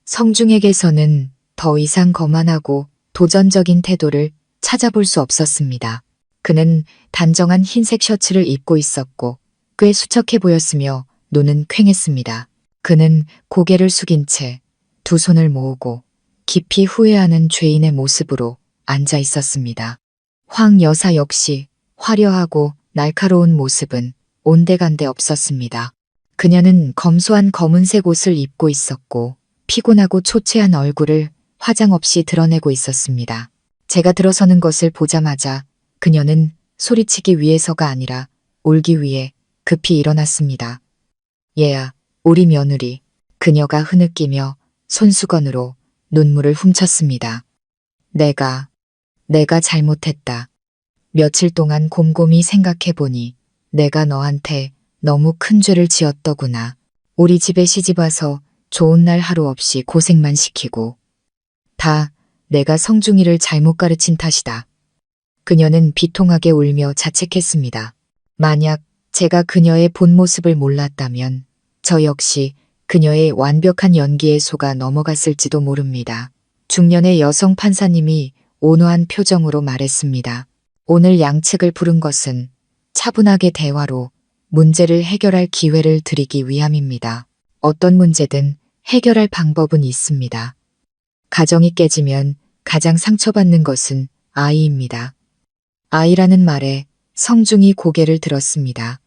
성중에게서는 더 이상 거만하고 도전적인 태도를 찾아볼 수 없었습니다. 그는 단정한 흰색 셔츠를 입고 있었고 꽤 수척해 보였으며 눈은 퀭했습니다. 그는 고개를 숙인 채 두 손을 모으고 깊이 후회하는 죄인의 모습으로 앉아 있었습니다. 황 여사 역시 화려하고 날카로운 모습은 온데간데 없었습니다. 그녀는 검소한 검은색 옷을 입고 있었고 피곤하고 초췌한 얼굴을 화장 없이 드러내고 있었습니다. 제가 들어서는 것을 보자마자 그녀는 소리치기 위해서가 아니라 울기 위해 급히 일어났습니다. 얘야, 우리 며느리. 그녀가 흐느끼며 손수건으로 눈물을 훔쳤습니다. 내가 잘못했다. 며칠 동안 곰곰이 생각해보니 내가 너한테 너무 큰 죄를 지었더구나. 우리 집에 시집와서 좋은 날 하루 없이 고생만 시키고. 다 내가 성중이를 잘못 가르친 탓이다. 그녀는 비통하게 울며 자책했습니다. 만약 제가 그녀의 본 모습을 몰랐다면 저 역시 그녀의 완벽한 연기에 속아 넘어갔을지도 모릅니다. 중년의 여성 판사님이 온화한 표정으로 말했습니다. 오늘 양측을 부른 것은 차분하게 대화로 문제를 해결할 기회를 드리기 위함입니다. 어떤 문제든 해결할 방법은 있습니다. 가정이 깨지면 가장 상처받는 것은 아이입니다. 아이라는 말에 성중이 고개를 들었습니다.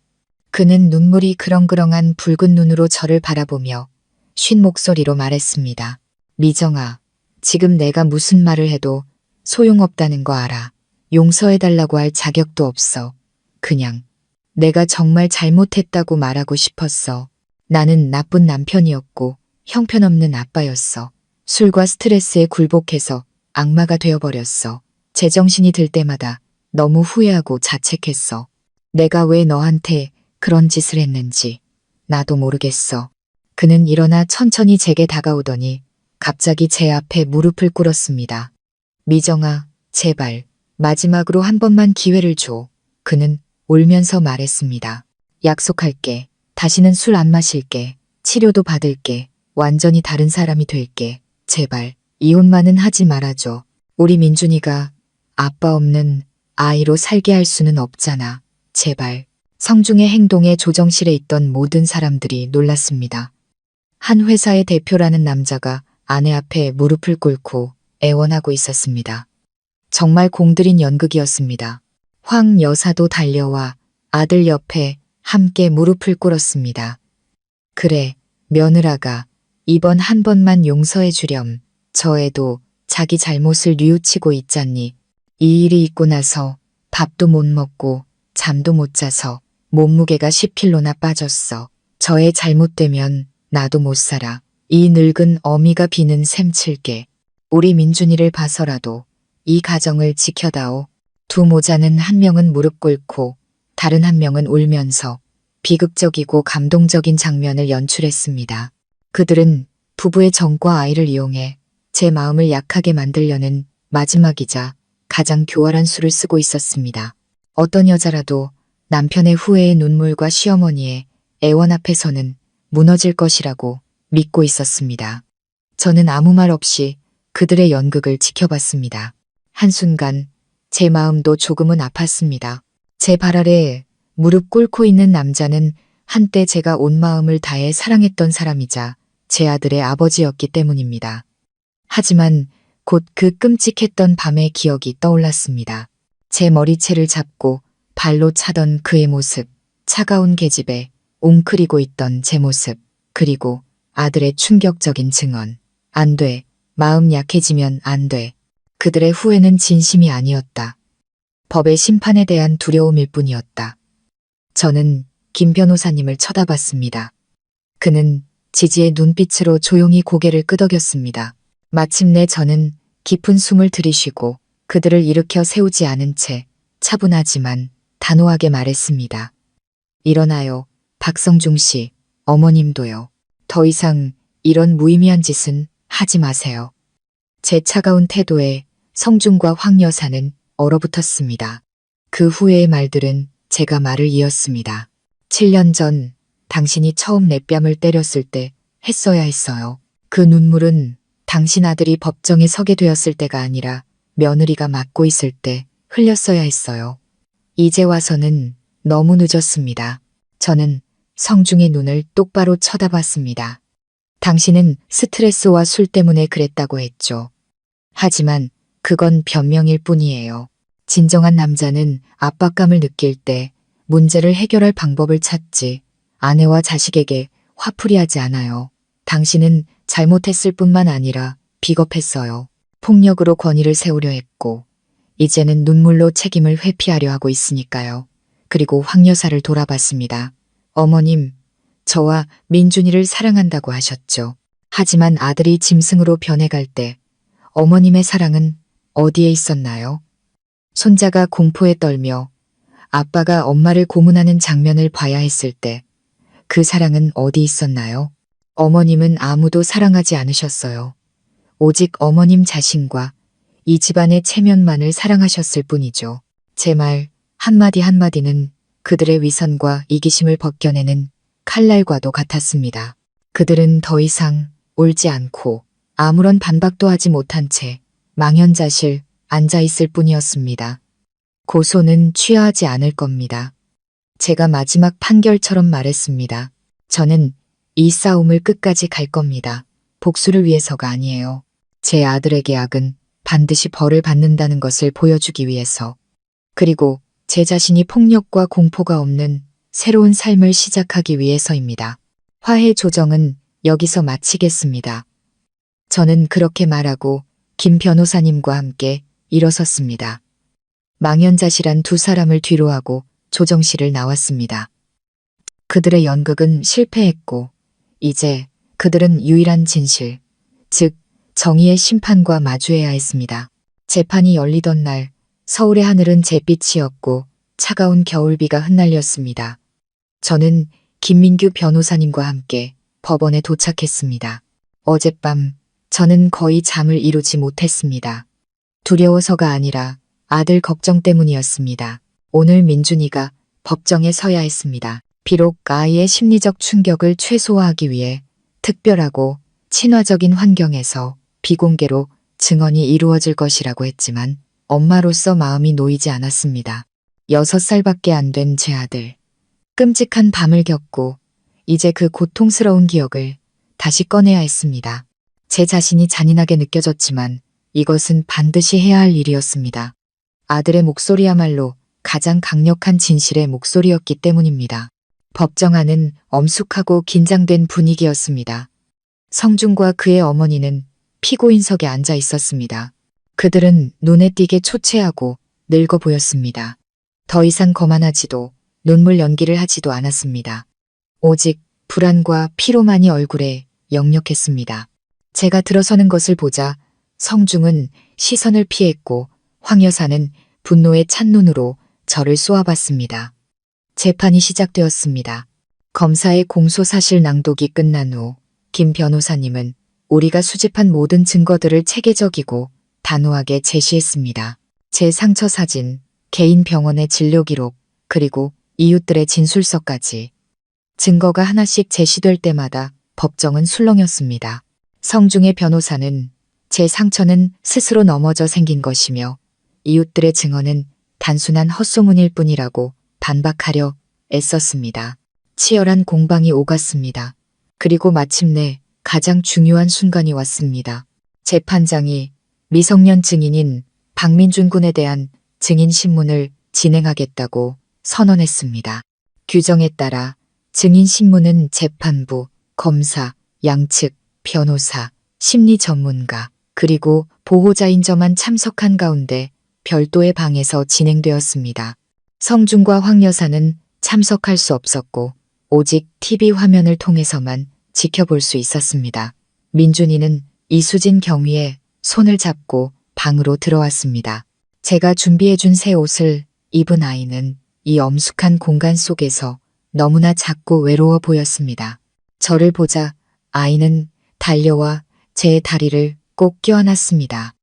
그는 눈물이 그렁그렁한 붉은 눈으로 저를 바라보며 쉰 목소리로 말했습니다. 미정아, 지금 내가 무슨 말을 해도 소용없다는 거 알아. 용서해달라고 할 자격도 없어. 그냥 내가 정말 잘못했다고 말하고 싶었어. 나는 나쁜 남편이었고 형편없는 아빠였어. 술과 스트레스에 굴복해서 악마가 되어버렸어. 제정신이 들 때마다 너무 후회하고 자책했어. 내가 왜 너한테 그런 짓을 했는지 나도 모르겠어. 그는 일어나 천천히 제게 다가오더니 갑자기 제 앞에 무릎을 꿇었습니다. 미정아, 제발 마지막으로 한 번만 기회를 줘. 그는 울면서 말했습니다. 약속할게. 다시는 술 안 마실게. 치료도 받을게. 완전히 다른 사람이 될게. 제발 이혼만은 하지 말아줘. 우리 민준이가 아빠 없는 아이로 살게 할 수는 없잖아. 제발. 성중의 행동에 조정실에 있던 모든 사람들이 놀랐습니다. 한 회사의 대표라는 남자가 아내 앞에 무릎을 꿇고 애원하고 있었습니다. 정말 공들인 연극이었습니다. 황 여사도 달려와 아들 옆에 함께 무릎을 꿇었습니다. 그래, 며느라가 이번 한 번만 용서해 주렴. 저 애도 자기 잘못을 뉘우치고 있잖니. 이 일이 있고 나서 밥도 못 먹고 잠도 못 자서 몸무게가 10kg나 빠졌어. 저의 잘못되면 나도 못 살아. 이 늙은 어미가 비는 샘칠게. 우리 민준이를 봐서라도 이 가정을 지켜다오. 두 모자는 한 명은 무릎 꿇고 다른 한 명은 울면서 비극적이고 감동적인 장면을 연출했습니다. 그들은 부부의 정과 아이를 이용해 제 마음을 약하게 만들려는 마지막이자 가장 교활한 수를 쓰고 있었습니다. 어떤 여자라도 남편의 후회의 눈물과 시어머니의 애원 앞에서는 무너질 것이라고 믿고 있었습니다. 저는 아무 말 없이 그들의 연극을 지켜봤습니다. 한순간 제 마음도 조금은 아팠습니다. 제 발 아래 무릎 꿇고 있는 남자는 한때 제가 온 마음을 다해 사랑했던 사람이자 제 아들의 아버지였기 때문입니다. 하지만 곧 그 끔찍했던 밤의 기억이 떠올랐습니다. 제 머리채를 잡고 발로 차던 그의 모습, 차가운 계집에 웅크리고 있던 제 모습, 그리고 아들의 충격적인 증언. 안 돼. 마음 약해지면 안 돼. 그들의 후회는 진심이 아니었다. 법의 심판에 대한 두려움일 뿐이었다. 저는 김 변호사님을 쳐다봤습니다. 그는 지지의 눈빛으로 조용히 고개를 끄덕였습니다. 마침내 저는 깊은 숨을 들이쉬고 그들을 일으켜 세우지 않은 채 차분하지만 단호하게 말했습니다. 일어나요. 박성중 씨, 어머님도요. 더 이상 이런 무의미한 짓은 하지 마세요. 제 차가운 태도에 성중과 황 여사는 얼어붙었습니다. 그 후의 말들은 제가 말을 이었습니다. 7년 전 당신이 처음 내 뺨을 때렸을 때 했어야 했어요. 그 눈물은 당신 아들이 법정에 서게 되었을 때가 아니라 며느리가 맡고 있을 때 흘렸어야 했어요. 이제 와서는 너무 늦었습니다. 저는 성중의 눈을 똑바로 쳐다봤습니다. 당신은 스트레스와 술 때문에 그랬다고 했죠. 하지만 그건 변명일 뿐이에요. 진정한 남자는 압박감을 느낄 때 문제를 해결할 방법을 찾지 아내와 자식에게 화풀이하지 않아요. 당신은 잘못했을 뿐만 아니라 비겁했어요. 폭력으로 권위를 세우려 했고 이제는 눈물로 책임을 회피하려 하고 있으니까요. 그리고 황 여사를 돌아봤습니다. 어머님, 저와 민준이를 사랑한다고 하셨죠. 하지만 아들이 짐승으로 변해갈 때 어머님의 사랑은 어디에 있었나요? 손자가 공포에 떨며 아빠가 엄마를 고문하는 장면을 봐야 했을 때 그 사랑은 어디 있었나요? 어머님은 아무도 사랑하지 않으셨어요. 오직 어머님 자신과 이 집안의 체면만을 사랑하셨을 뿐이죠. 제 말 한마디 한마디는 그들의 위선과 이기심을 벗겨내는 칼날과도 같았습니다. 그들은 더 이상 울지 않고 아무런 반박도 하지 못한 채 망연자실 앉아있을 뿐이었습니다. 고소는 취하하지 않을 겁니다. 제가 마지막 판결처럼 말했습니다. 저는 이 싸움을 끝까지 갈 겁니다. 복수를 위해서가 아니에요. 제 아들에게 악은 반드시 벌을 받는다는 것을 보여주기 위해서. 그리고 제 자신이 폭력과 공포가 없는 새로운 삶을 시작하기 위해서입니다. 화해 조정은 여기서 마치겠습니다. 저는 그렇게 말하고 김 변호사님과 함께 일어섰습니다. 망연자실한 두 사람을 뒤로하고 조정실을 나왔습니다. 그들의 연극은 실패했고 이제 그들은 유일한 진실, 즉 정의의 심판과 마주해야 했습니다. 재판이 열리던 날 서울의 하늘은 잿빛이었고 차가운 겨울비가 흩날렸습니다. 저는 김민규 변호사님과 함께 법원에 도착했습니다. 어젯밤 저는 거의 잠을 이루지 못했습니다. 두려워서가 아니라 아들 걱정 때문이었습니다. 오늘 민준이가 법정에 서야 했습니다. 비록 아이의 심리적 충격을 최소화하기 위해 특별하고 친화적인 환경에서 비공개로 증언이 이루어질 것이라고 했지만 엄마로서 마음이 놓이지 않았습니다. 6살밖에 안 된 제 아들. 끔찍한 밤을 겪고 이제 그 고통스러운 기억을 다시 꺼내야 했습니다. 제 자신이 잔인하게 느껴졌지만 이것은 반드시 해야 할 일이었습니다. 아들의 목소리야말로 가장 강력한 진실의 목소리였기 때문입니다. 법정 안은 엄숙하고 긴장된 분위기였습니다. 성준과 그의 어머니는 피고인석에 앉아 있었습니다. 그들은 눈에 띄게 초췌하고 늙어 보였습니다. 더 이상 거만하지도 눈물 연기를 하지도 않았습니다. 오직 불안과 피로만이 얼굴에 역력했습니다. 제가 들어서는 것을 보자 성중은 시선을 피했고 황 여사는 분노에 찬 눈으로 저를 쏘아봤습니다. 재판이 시작되었습니다. 검사의 공소사실 낭독이 끝난 후 김 변호사님은 우리가 수집한 모든 증거들을 체계적이고 단호하게 제시했습니다. 제 상처 사진, 개인 병원의 진료 기록, 그리고 이웃들의 진술서까지. 증거가 하나씩 제시될 때마다 법정은 술렁였습니다. 성중의 변호사는 제 상처는 스스로 넘어져 생긴 것이며 이웃들의 증언은 단순한 헛소문일 뿐이라고 반박하려 애썼습니다. 치열한 공방이 오갔습니다. 그리고 마침내 가장 중요한 순간이 왔습니다. 재판장이 미성년 증인인 박민준 군에 대한 증인 신문을 진행하겠다고 선언했습니다. 규정에 따라 증인 신문은 재판부, 검사, 양측, 변호사, 심리 전문가, 그리고 보호자인 저만 참석한 가운데 별도의 방에서 진행되었습니다. 성준과 황 여사는 참석할 수 없었고 오직 TV 화면을 통해서만 지켜볼 수 있었습니다. 민준이는 이수진 경위의 손을 잡고 방으로 들어왔습니다. 제가 준비해준 새 옷을 입은 아이는 이 엄숙한 공간 속에서 너무나 작고 외로워 보였습니다. 저를 보자 아이는 달려와 제 다리를 꼭 껴안았습니다.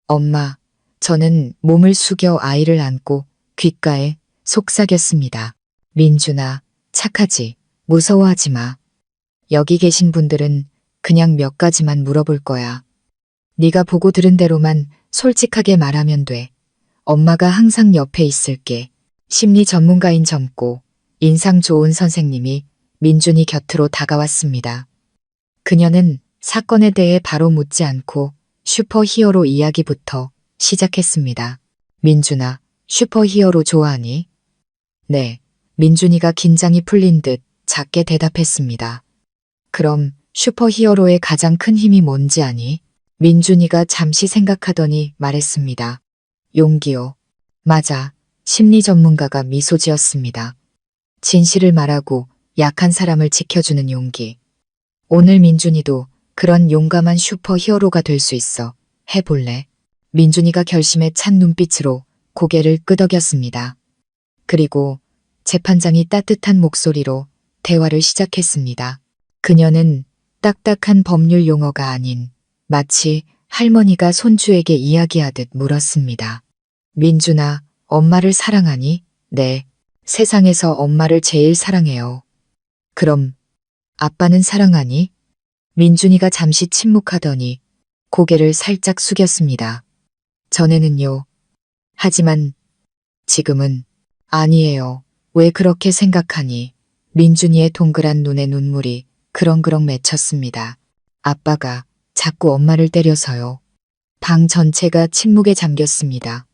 엄마, 저는 몸을 숙여 아이를 안고 귓가에 속삭였습니다. 민준아, 착하지? 무서워하지 마. 여기 계신 분들은 그냥 몇 가지만 물어볼 거야. 네가 보고 들은 대로만 솔직하게 말하면 돼. 엄마가 항상 옆에 있을게. 심리 전문가인 젊고 인상 좋은 선생님이 민준이 곁으로 다가왔습니다. 그녀는 사건에 대해 바로 묻지 않고 슈퍼히어로 이야기부터 시작했습니다. 민준아, 슈퍼히어로 좋아하니? 네. 민준이가 긴장이 풀린 듯 작게 대답했습니다. 그럼 슈퍼히어로의 가장 큰 힘이 뭔지 아니? 민준이가 잠시 생각하더니 말했습니다. 용기요. 맞아. 심리 전문가가 미소 지었습니다. 진실을 말하고 약한 사람을 지켜주는 용기. 오늘 민준이도 그런 용감한 슈퍼히어로가 될 수 있어. 해볼래? 민준이가 결심에 찬 눈빛으로 고개를 끄덕였습니다. 그리고 재판장이 따뜻한 목소리로 대화를 시작했습니다. 그녀는 딱딱한 법률 용어가 아닌 마치 할머니가 손주에게 이야기하듯 물었습니다. 민준아, 엄마를 사랑하니? 네. 세상에서 엄마를 제일 사랑해요. 그럼 아빠는 사랑하니? 민준이가 잠시 침묵하더니 고개를 살짝 숙였습니다. 전에는요. 하지만 지금은 아니에요. 왜 그렇게 생각하니? 민준이의 동그란 눈에 눈물이 그렁그렁 맺혔습니다. 아빠가 자꾸 엄마를 때려서요. 방 전체가 침묵에 잠겼습니다.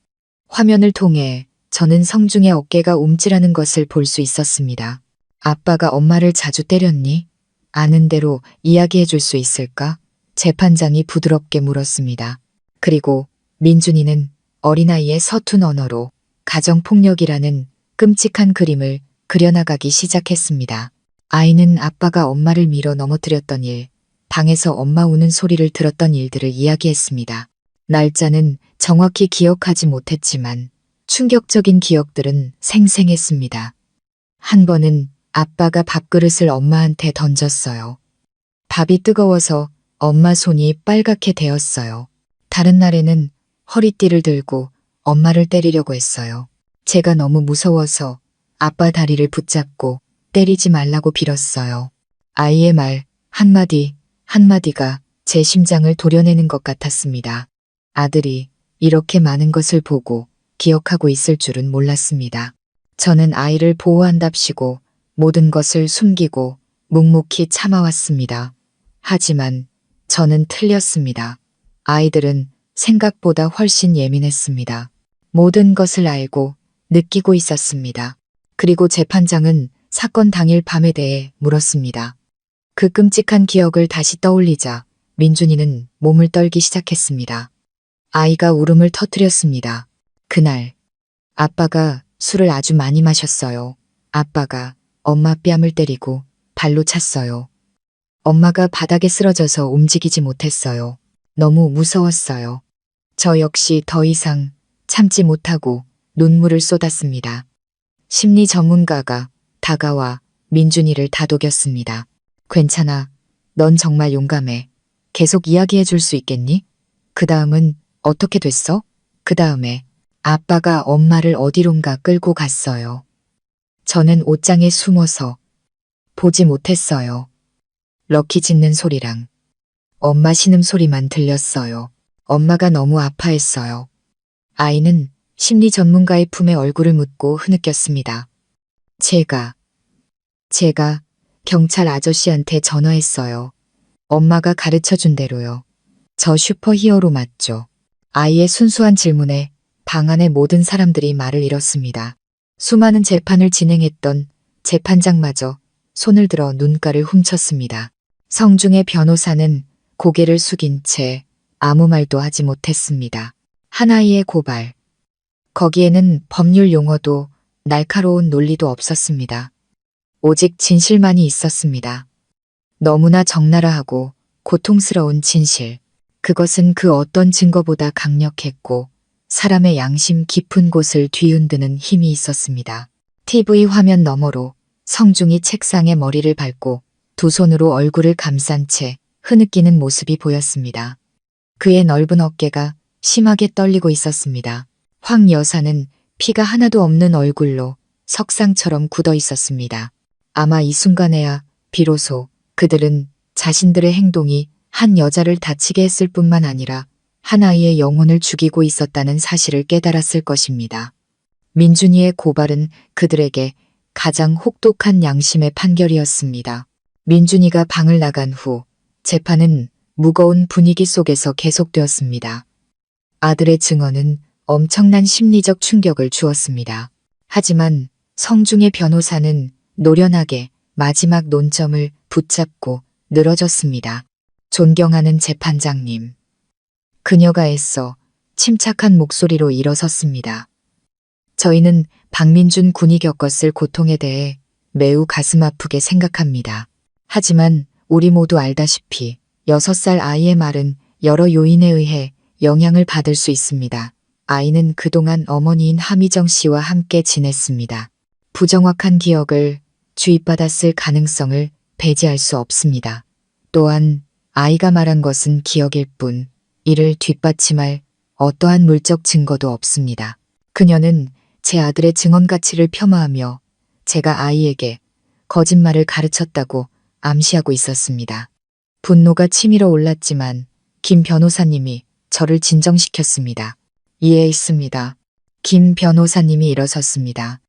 화면을 통해 저는 성중의 어깨가 움찔하는 것을 볼 수 있었습니다. 아빠가 엄마를 자주 때렸니? 아는 대로 이야기해 줄 수 있을까? 재판장이 부드럽게 물었습니다. 그리고 민준이는 어린아이의 서툰 언어로 가정폭력이라는 끔찍한 그림을 그려나가기 시작했습니다. 아이는 아빠가 엄마를 밀어 넘어뜨렸던 일, 방에서 엄마 우는 소리를 들었던 일들을 이야기했습니다. 날짜는 정확히 기억하지 못했지만 충격적인 기억들은 생생했습니다. 한 번은 아빠가 밥그릇을 엄마한테 던졌어요. 밥이 뜨거워서 엄마 손이 빨갛게 되었어요. 다른 날에는 허리띠를 들고 엄마를 때리려고 했어요. 제가 너무 무서워서 아빠 다리를 붙잡고 때리지 말라고 빌었어요. 아이의 말 한마디 한마디가 제 심장을 도려내는 것 같았습니다. 아들이 이렇게 많은 것을 보고 기억하고 있을 줄은 몰랐습니다. 저는 아이를 보호한답시고 모든 것을 숨기고 묵묵히 참아왔습니다. 하지만 저는 틀렸습니다. 아이들은 생각보다 훨씬 예민했습니다. 모든 것을 알고 느끼고 있었습니다. 그리고 재판장은 사건 당일 밤에 대해 물었습니다. 그 끔찍한 기억을 다시 떠올리자 민준이는 몸을 떨기 시작했습니다. 아이가 울음을 터뜨렸습니다. 그날 아빠가 술을 아주 많이 마셨어요. 아빠가 엄마 뺨을 때리고 발로 찼어요. 엄마가 바닥에 쓰러져서 움직이지 못했어요. 너무 무서웠어요. 저 역시 더 이상 참지 못하고 눈물을 쏟았습니다. 심리 전문가가 다가와 민준이를 다독였습니다. 괜찮아. 넌 정말 용감해. 계속 이야기해 줄 수 있겠니? 그 다음은 어떻게 됐어? 그 다음에 아빠가 엄마를 어디론가 끌고 갔어요. 저는 옷장에 숨어서 보지 못했어요. 럭키 짖는 소리랑 엄마 신음소리만 들렸어요. 엄마가 너무 아파했어요. 아이는 심리 전문가의 품에 얼굴을 묻고 흐느꼈습니다. 제가 경찰 아저씨한테 전화했어요. 엄마가 가르쳐준 대로요. 저 슈퍼히어로 맞죠? 아이의 순수한 질문에 방 안의 모든 사람들이 말을 잃었습니다. 수많은 재판을 진행했던 재판장마저 손을 들어 눈가를 훔쳤습니다. 성중의 변호사는 고개를 숙인 채 아무 말도 하지 못했습니다. 하나이의 고발. 거기에는 법률 용어도 날카로운 논리도 없었습니다. 오직 진실만이 있었습니다. 너무나 적나라하고 고통스러운 진실. 그것은 그 어떤 증거보다 강력했고 사람의 양심 깊은 곳을 뒤흔드는 힘이 있었습니다. TV 화면 너머로 성중이 책상에 머리를 밟고 두 손으로 얼굴을 감싼 채 흐느끼는 모습이 보였습니다. 그의 넓은 어깨가 심하게 떨리고 있었습니다. 황 여사는 피가 하나도 없는 얼굴로 석상처럼 굳어 있었습니다. 아마 이 순간에야 비로소 그들은 자신들의 행동이 한 여자를 다치게 했을 뿐만 아니라 한 아이의 영혼을 죽이고 있었다는 사실을 깨달았을 것입니다. 민준이의 고발은 그들에게 가장 혹독한 양심의 판결이었습니다. 민준이가 방을 나간 후 재판은 무거운 분위기 속에서 계속되었습니다. 아들의 증언은 엄청난 심리적 충격을 주었습니다. 하지만 성중의 변호사는 노련하게 마지막 논점을 붙잡고 늘어졌습니다. 존경하는 재판장님. 그녀가 애써 침착한 목소리로 일어섰습니다. 저희는 박민준 군이 겪었을 고통에 대해 매우 가슴 아프게 생각합니다. 하지만 우리 모두 알다시피 6살 아이의 말은 여러 요인에 의해 영향을 받을 수 있습니다. 아이는 그동안 어머니인 하미정 씨와 함께 지냈습니다. 부정확한 기억을 주입받았을 가능성을 배제할 수 없습니다. 또한 아이가 말한 것은 기억일 뿐 이를 뒷받침할 어떠한 물적 증거도 없습니다. 그녀는 제 아들의 증언 가치를 폄하하며 제가 아이에게 거짓말을 가르쳤다고 암시하고 있었습니다. 분노가 치밀어 올랐지만 김 변호사님이 저를 진정시켰습니다. 이해했습니다. 김 변호사님이 일어섰습니다.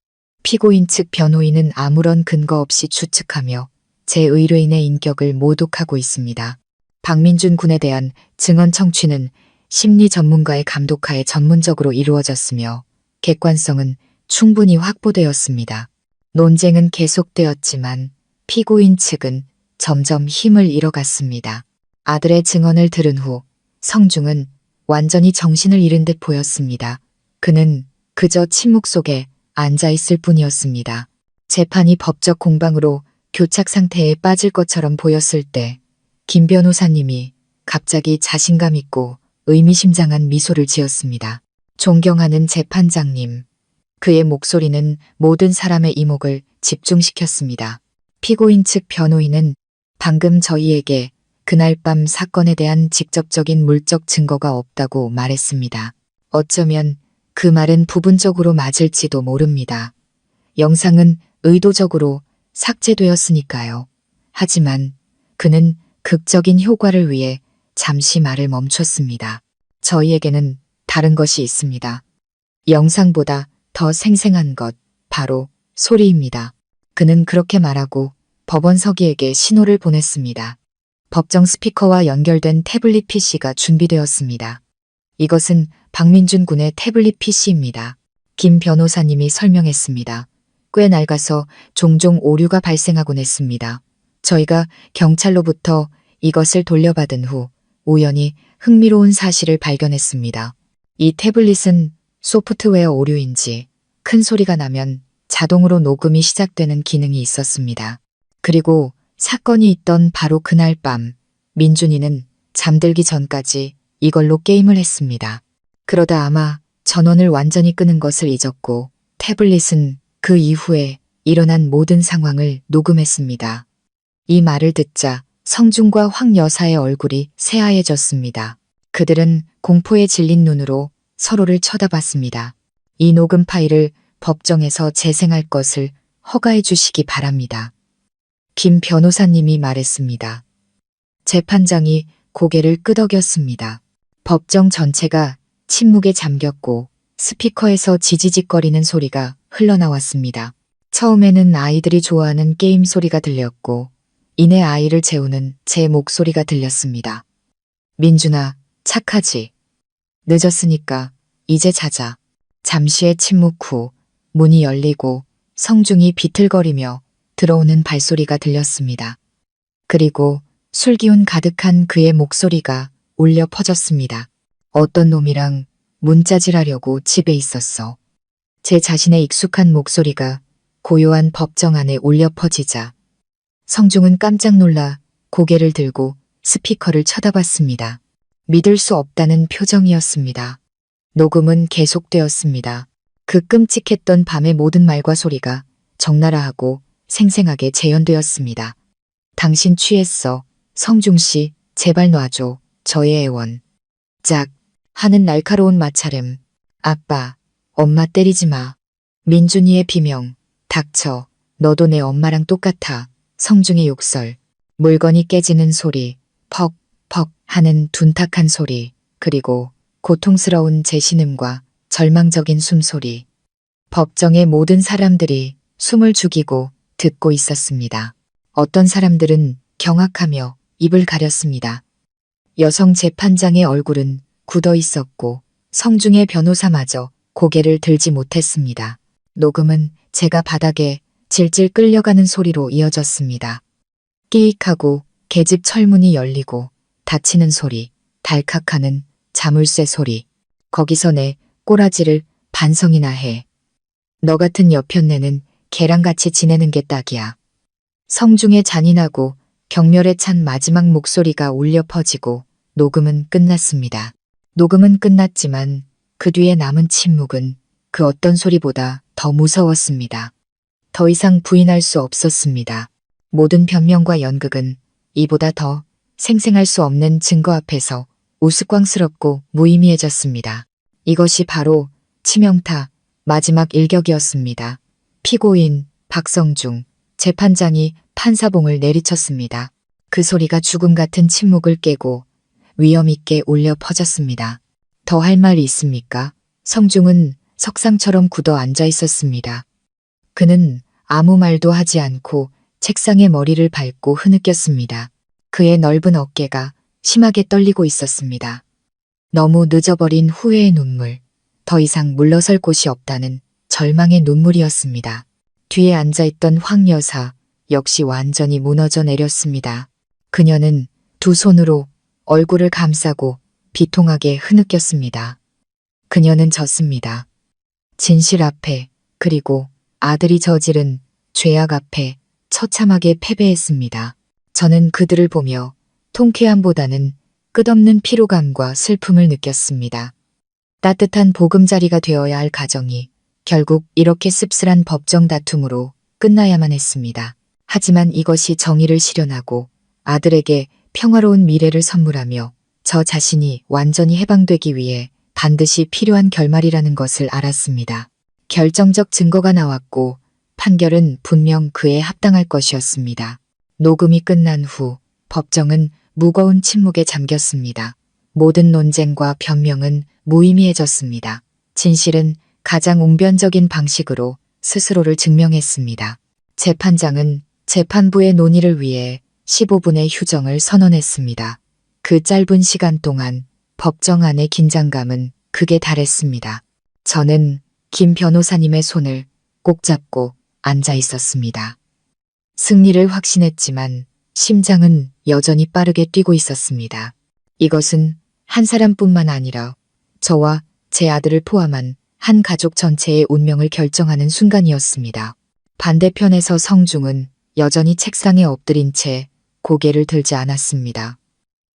피고인 측 변호인은 아무런 근거 없이 추측하며 제 의뢰인의 인격을 모독하고 있습니다. 박민준 군에 대한 증언 청취는 심리 전문가의 감독하에 전문적으로 이루어졌으며 객관성은 충분히 확보되었습니다. 논쟁은 계속되었지만 피고인 측은 점점 힘을 잃어갔습니다. 아들의 증언을 들은 후 성중은 완전히 정신을 잃은 듯 보였습니다. 그는 그저 침묵 속에 앉아있을 뿐이었습니다. 재판이 법적 공방으로 교착 상태에 빠질 것처럼 보였을 때 김 변호사님이 갑자기 자신감 있고 의미심장한 미소를 지었습니다. 존경하는 재판장님. 그의 목소리는 모든 사람의 이목을 집중시켰습니다. 피고인 측 변호인은 방금 저희에게 그날 밤 사건에 대한 직접적인 물적 증거가 없다고 말했습니다. 어쩌면 그 말은 부분적으로 맞을지도 모릅니다. 영상은 의도적으로 삭제되었으니까요. 하지만 그는 극적인 효과를 위해 잠시 말을 멈췄습니다. 저희에게는 다른 것이 있습니다. 영상보다 더 생생한 것, 바로 소리입니다. 그는 그렇게 말하고 법원 서기에게 신호를 보냈습니다. 법정 스피커와 연결된 태블릿 PC가 준비되었습니다. 이것은 박민준 군의 태블릿 PC입니다. 김 변호사님이 설명했습니다. 꽤 낡아서 종종 오류가 발생하곤 했습니다. 저희가 경찰로부터 이것을 돌려받은 후 우연히 흥미로운 사실을 발견했습니다. 이 태블릿은 소프트웨어 오류인지 큰 소리가 나면 자동으로 녹음이 시작되는 기능이 있었습니다. 그리고 사건이 있던 바로 그날 밤 민준이는 잠들기 전까지 이걸로 게임을 했습니다. 그러다 아마 전원을 완전히 끄는 것을 잊었고 태블릿은 그 이후에 일어난 모든 상황을 녹음했습니다. 이 말을 듣자 성중과 황 여사의 얼굴이 새하얘졌습니다. 그들은 공포에 질린 눈으로 서로를 쳐다봤습니다. 이 녹음 파일을 법정에서 재생할 것을 허가해 주시기 바랍니다. 김 변호사님이 말했습니다. 재판장이 고개를 끄덕였습니다. 법정 전체가 침묵에 잠겼고 스피커에서 지지직거리는 소리가 흘러나왔습니다. 처음에는 아이들이 좋아하는 게임 소리가 들렸고 이내 아이를 재우는 제 목소리가 들렸습니다. 민준아, 착하지? 늦었으니까 이제 자자. 잠시의 침묵 후 문이 열리고 성중이 비틀거리며 들어오는 발소리가 들렸습니다. 그리고 술기운 가득한 그의 목소리가 울려 퍼졌습니다. 어떤 놈이랑 문자질하려고 집에 있었어. 제 자신의 익숙한 목소리가 고요한 법정 안에 울려 퍼지자 성중은 깜짝 놀라 고개를 들고 스피커를 쳐다봤습니다. 믿을 수 없다는 표정이었습니다. 녹음은 계속되었습니다. 그 끔찍했던 밤의 모든 말과 소리가 적나라하고 생생하게 재현되었습니다. 당신 취했어. 성중 씨, 제발 놔줘. 저의 애원. 짝 하는 날카로운 마찰음. 아빠, 엄마 때리지 마. 민준이의 비명. 닥쳐. 너도 내 엄마랑 똑같아. 성중의 욕설. 물건이 깨지는 소리. 퍽, 퍽 하는 둔탁한 소리. 그리고 고통스러운 제 신음과 절망적인 숨소리. 법정의 모든 사람들이 숨을 죽이고 듣고 있었습니다. 어떤 사람들은 경악하며 입을 가렸습니다. 여성 재판장의 얼굴은 굳어 있었고 성중의 변호사마저 고개를 들지 못했습니다. 녹음은 제가 바닥에 질질 끌려가는 소리로 이어졌습니다. 끼익하고 계집 철문이 열리고 닫히는 소리, 달칵하는 자물쇠 소리. 거기서 내 꼬라지를 반성이나 해. 너 같은 여편네는 개랑같이 지내는 게 딱이야. 성중의 잔인하고 경멸에 찬 마지막 목소리가 울려 퍼지고 녹음은 끝났습니다. 녹음은 끝났지만 그 뒤에 남은 침묵은 그 어떤 소리보다 더 무서웠습니다. 더 이상 부인할 수 없었습니다. 모든 변명과 연극은 이보다 더 생생할 수 없는 증거 앞에서 우스꽝스럽고 무의미해졌습니다. 이것이 바로 치명타 마지막 일격이었습니다. 피고인 박성중 재판장이 판사봉을 내리쳤습니다. 그 소리가 죽음 같은 침묵을 깨고 위험 있게 울려 퍼졌습니다. 더 할 말이 있습니까? 성중은 석상처럼 굳어 앉아 있었습니다. 그는 아무 말도 하지 않고 책상에 머리를 밟고 흐느꼈습니다. 그의 넓은 어깨가 심하게 떨리고 있었습니다. 너무 늦어버린 후회의 눈물, 더 이상 물러설 곳이 없다는 절망의 눈물이었습니다. 뒤에 앉아있던 황 여사 역시 완전히 무너져 내렸습니다. 그녀는 두 손으로 얼굴을 감싸고 비통하게 흐느꼈습니다. 그녀는 졌습니다. 진실 앞에 그리고 아들이 저지른 죄악 앞에 처참하게 패배했습니다. 저는 그들을 보며 통쾌함보다는 끝없는 피로감과 슬픔을 느꼈습니다. 따뜻한 보금자리가 되어야 할 가정이 결국 이렇게 씁쓸한 법정 다툼으로 끝나야만 했습니다. 하지만 이것이 정의를 실현하고 아들에게 평화로운 미래를 선물하며 저 자신이 완전히 해방되기 위해 반드시 필요한 결말이라는 것을 알았습니다. 결정적 증거가 나왔고 판결은 분명 그에 합당할 것이었습니다. 녹음이 끝난 후 법정은 무거운 침묵에 잠겼습니다. 모든 논쟁과 변명은 무의미해졌습니다. 진실은 가장 웅변적인 방식으로 스스로를 증명했습니다. 재판장은 재판부의 논의를 위해 15분의 휴정을 선언했습니다. 그 짧은 시간 동안 법정 안의 긴장감은 극에 달했습니다. 저는 김 변호사님의 손을 꼭 잡고 앉아 있었습니다. 승리를 확신했지만 심장은 여전히 빠르게 뛰고 있었습니다. 이것은 한 사람뿐만 아니라 저와 제 아들을 포함한 한 가족 전체의 운명을 결정하는 순간이었습니다. 반대편에서 성중은 여전히 책상에 엎드린 채 고개를 들지 않았습니다.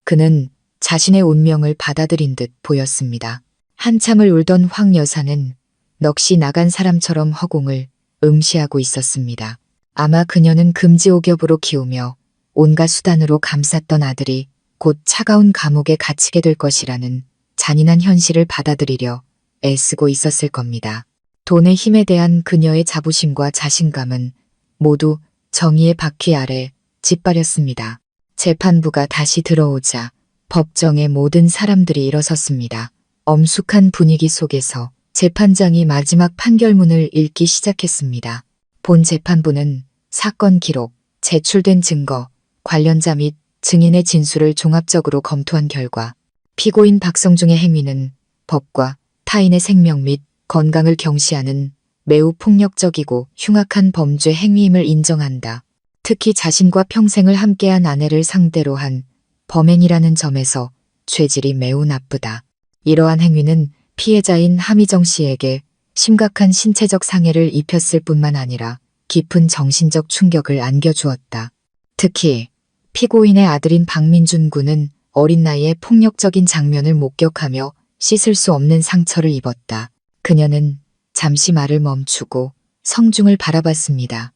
그는 자신의 운명을 받아들인 듯 보였습니다. 한참을 울던 황 여사는 넋이 나간 사람처럼 허공을 응시하고 있었습니다. 아마 그녀는 금지옥엽으로 키우며 온갖 수단으로 감쌌던 아들이 곧 차가운 감옥에 갇히게 될 것이라는 잔인한 현실을 받아들이려 애쓰고 있었을 겁니다. 돈의 힘에 대한 그녀의 자부심과 자신감은 모두 정의의 바퀴 아래 짓밟혔습니다. 재판부가 다시 들어오자 법정의 모든 사람들이 일어섰습니다. 엄숙한 분위기 속에서 재판장이 마지막 판결문을 읽기 시작했습니다. 본 재판부는 사건 기록, 제출된 증거, 관련자 및 증인의 진술을 종합적으로 검토한 결과 피고인 박성중의 행위는 법과 타인의 생명 및 건강을 경시하는 매우 폭력적이고 흉악한 범죄 행위임을 인정한다. 특히 자신과 평생을 함께한 아내를 상대로 한 범행이라는 점에서 죄질이 매우 나쁘다. 이러한 행위는 피해자인 함희정 씨에게 심각한 신체적 상해를 입혔을 뿐만 아니라 깊은 정신적 충격을 안겨주었다. 특히 피고인의 아들인 박민준 군은 어린 나이에 폭력적인 장면을 목격하며 씻을 수 없는 상처를 입었다. 그녀는 잠시 말을 멈추고 성중을 바라봤습니다.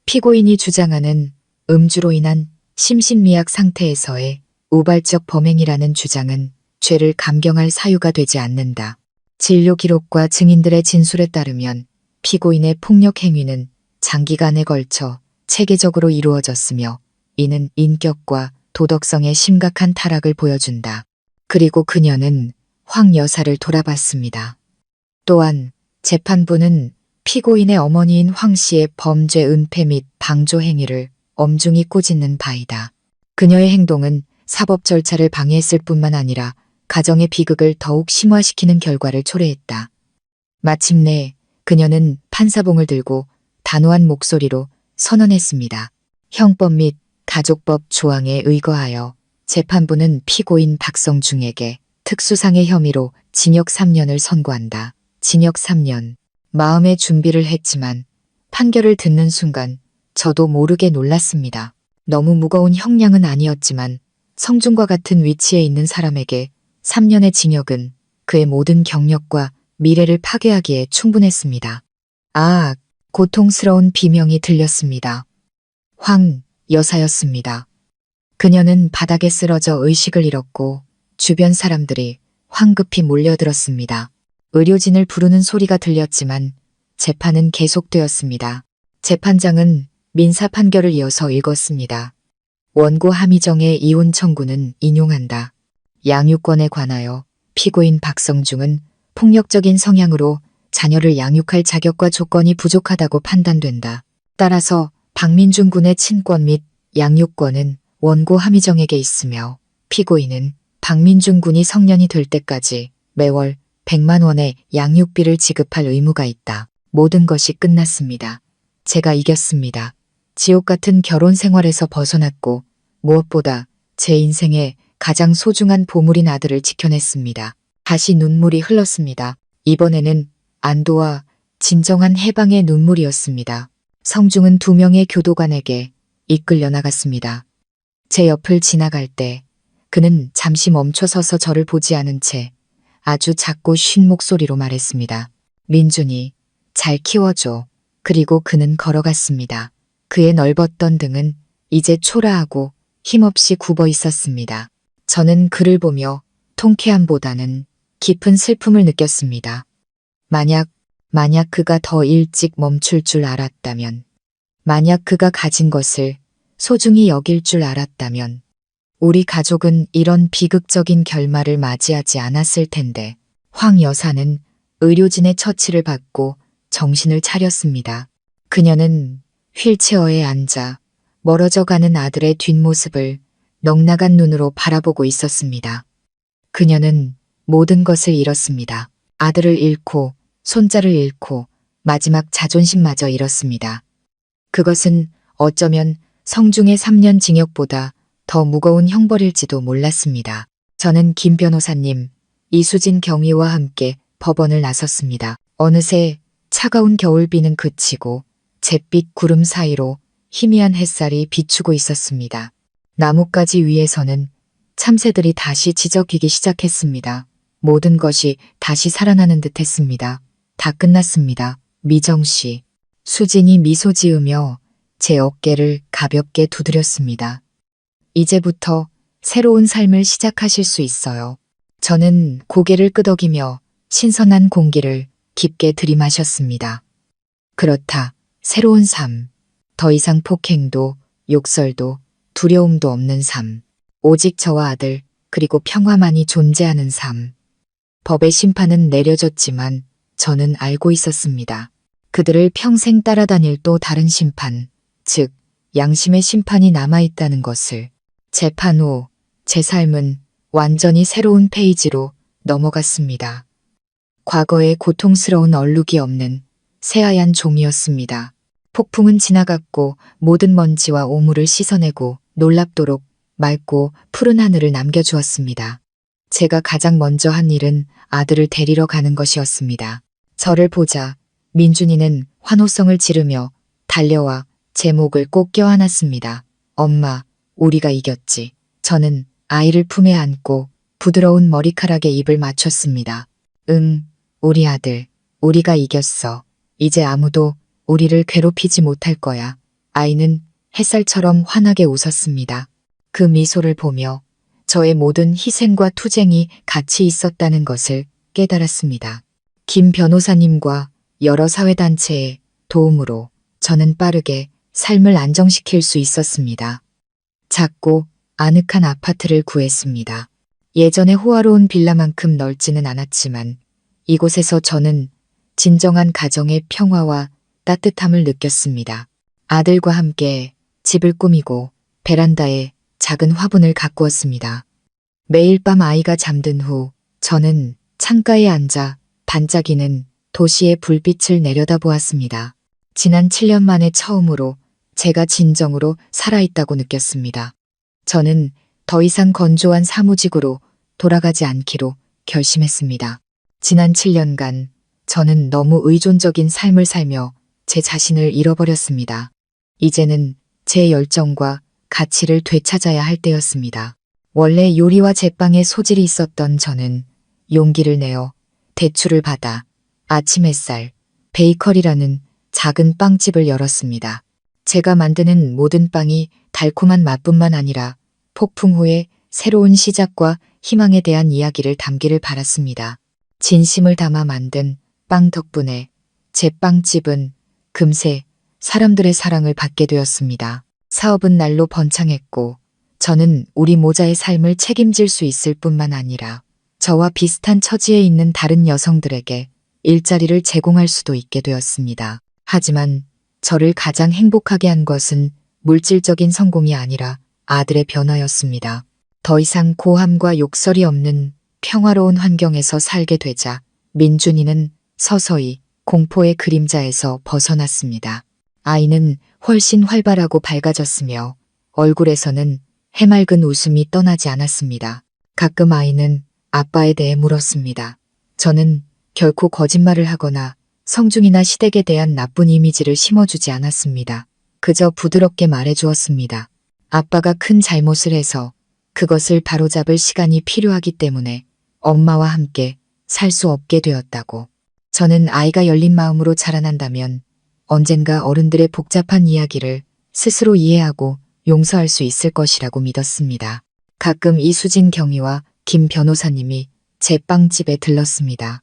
피고인이 주장하는 음주로 인한 심신미약 상태에서의 우발적 범행이라는 주장은 죄를 감경할 사유가 되지 않는다. 진료 기록과 증인들의 진술에 따르면 피고인의 폭력 행위는 장기간에 걸쳐 체계적으로 이루어졌으며 이는 인격과 도덕성의 심각한 타락을 보여준다. 그리고 그녀는 황 여사를 돌아봤습니다. 또한 재판부는 피고인의 어머니인 황 씨의 범죄 은폐 및 방조 행위를 엄중히 꼬집는 바이다. 그녀의 행동은 사법 절차를 방해했을 뿐만 아니라 가정의 비극을 더욱 심화시키는 결과를 초래했다. 마침내 그녀는 판사봉을 들고 단호한 목소리로 선언했습니다. 형법 및 가족법 조항에 의거하여 재판부는 피고인 박성중에게 특수상해 혐의로 징역 3년을 선고한다. 징역 3년. 마음의 준비를 했지만 판결을 듣는 순간 저도 모르게 놀랐습니다. 너무 무거운 형량은 아니었지만 성중과 같은 위치에 있는 사람에게 3년의 징역은 그의 모든 경력과 미래를 파괴하기에 충분했습니다. 아, 고통스러운 비명이 들렸습니다. 황 여사였습니다. 그녀는 바닥에 쓰러져 의식을 잃었고 주변 사람들이 황급히 몰려들었습니다. 의료진을 부르는 소리가 들렸지만 재판은 계속되었습니다. 재판장은 민사 판결을 이어서 읽었습니다. 원고 함희정의 이혼 청구는 인용한다. 양육권에 관하여 피고인 박성중은 폭력적인 성향으로 자녀를 양육할 자격과 조건이 부족하다고 판단된다. 따라서 박민준 군의 친권 및 양육권은 원고 함희정에게 있으며 피고인은 박민준 군이 성년이 될 때까지 매월 100만 원의 양육비를 지급할 의무가 있다. 모든 것이 끝났습니다. 제가 이겼습니다. 지옥 같은 결혼 생활에서 벗어났고 무엇보다 제 인생의 가장 소중한 보물인 아들을 지켜냈습니다. 다시 눈물이 흘렀습니다. 이번에는 안도와 진정한 해방의 눈물이었습니다. 성중은 2명의 교도관에게 이끌려 나갔습니다. 제 옆을 지나갈 때 그는 잠시 멈춰서서 저를 보지 않은 채 아주 작고 쉰 목소리로 말했습니다. 민준이 잘 키워줘. 그리고 그는 걸어갔습니다. 그의 넓었던 등은 이제 초라하고 힘없이 굽어 있었습니다. 저는 그를 보며 통쾌함보다는 깊은 슬픔을 느꼈습니다. 만약 그가 더 일찍 멈출 줄 알았다면, 만약 그가 가진 것을 소중히 여길 줄 알았다면, 우리 가족은 이런 비극적인 결말을 맞이하지 않았을 텐데, 황 여사는 의료진의 처치를 받고 정신을 차렸습니다. 그녀는 휠체어에 앉아 멀어져 가는 아들의 뒷모습을 넉나간 눈으로 바라보고 있었습니다. 그녀는 모든 것을 잃었습니다. 아들을 잃고 손자를 잃고 마지막 자존심마저 잃었습니다. 그것은 어쩌면 성중의 3년 징역보다 더 무거운 형벌일지도 몰랐습니다. 저는 김 변호사님, 이수진 경위와 함께 법원을 나섰습니다. 어느새 차가운 겨울비는 그치고 잿빛 구름 사이로 희미한 햇살이 비추고 있었습니다. 나뭇가지 위에서는 참새들이 다시 지저귀기 시작했습니다. 모든 것이 다시 살아나는 듯 했습니다. 다 끝났습니다. 미정 씨. 수진이 미소 지으며 제 어깨를 가볍게 두드렸습니다. 이제부터 새로운 삶을 시작하실 수 있어요. 저는 고개를 끄덕이며 신선한 공기를 깊게 들이마셨습니다. 그렇다. 새로운 삶. 더 이상 폭행도, 욕설도, 두려움도 없는 삶. 오직 저와 아들, 그리고 평화만이 존재하는 삶. 법의 심판은 내려졌지만 저는 알고 있었습니다. 그들을 평생 따라다닐 또 다른 심판, 즉 양심의 심판이 남아있다는 것을. 재판 후 제 삶은 완전히 새로운 페이지로 넘어갔습니다. 과거의 고통스러운 얼룩이 없는 새하얀 종이었습니다. 폭풍은 지나갔고 모든 먼지와 오물을 씻어내고 놀랍도록 맑고 푸른 하늘을 남겨주었습니다. 제가 가장 먼저 한 일은 아들을 데리러 가는 것이었습니다. 저를 보자 민준이는 환호성을 지르며 달려와 제 목을 꼭 껴안았습니다. 엄마, 우리가 이겼지. 저는 아이를 품에 안고 부드러운 머리카락에 입을 맞췄습니다. 응, 우리 아들, 우리가 이겼어. 이제 아무도 우리를 괴롭히지 못할 거야. 아이는 햇살처럼 환하게 웃었습니다. 그 미소를 보며 저의 모든 희생과 투쟁이 같이 있었다는 것을 깨달았습니다. 김 변호사님과 여러 사회단체의 도움으로 저는 빠르게 삶을 안정시킬 수 있었습니다. 작고 아늑한 아파트를 구했습니다. 예전의 호화로운 빌라만큼 넓지는 않았지만 이곳에서 저는 진정한 가정의 평화와 따뜻함을 느꼈습니다. 아들과 함께 집을 꾸미고 베란다에 작은 화분을 가꾸었습니다. 매일 밤 아이가 잠든 후 저는 창가에 앉아 반짝이는 도시의 불빛을 내려다보았습니다. 지난 7년 만에 처음으로 제가 진정으로 살아있다고 느꼈습니다. 저는 더 이상 건조한 사무직으로 돌아가지 않기로 결심했습니다. 지난 7년간 저는 너무 의존적인 삶을 살며 제 자신을 잃어버렸습니다. 이제는 제 열정과 가치를 되찾아야 할 때였습니다. 원래 요리와 제빵에 소질이 있었던 저는 용기를 내어 대출을 받아 아침 햇살 베이커리라는 작은 빵집을 열었습니다. 제가 만드는 모든 빵이 달콤한 맛뿐만 아니라 폭풍 후의 새로운 시작과 희망에 대한 이야기를 담기를 바랐습니다. 진심을 담아 만든 빵 덕분에 제 빵집은 금세 사람들의 사랑을 받게 되었습니다. 사업은 날로 번창했고 저는 우리 모자의 삶을 책임질 수 있을 뿐만 아니라 저와 비슷한 처지에 있는 다른 여성들에게 일자리를 제공할 수도 있게 되었습니다. 하지만 저를 가장 행복하게 한 것은 물질적인 성공이 아니라 아들의 변화였습니다. 더 이상 고함과 욕설이 없는 평화로운 환경에서 살게 되자 민준이는 서서히 공포의 그림자에서 벗어났습니다. 아이는 훨씬 활발하고 밝아졌으며 얼굴에서는 해맑은 웃음이 떠나지 않았습니다. 가끔 아이는 아빠에 대해 물었습니다. 저는 결코 거짓말을 하거나 성중이나 시댁에 대한 나쁜 이미지를 심어주지 않았습니다. 그저 부드럽게 말해주었습니다. 아빠가 큰 잘못을 해서 그것을 바로잡을 시간이 필요하기 때문에 엄마와 함께 살 수 없게 되었다고. 저는 아이가 열린 마음으로 자라난다면 언젠가 어른들의 복잡한 이야기를 스스로 이해하고 용서할 수 있을 것이라고 믿었습니다. 가끔 이수진 경위와 김 변호사님이 제 빵집에 들렀습니다.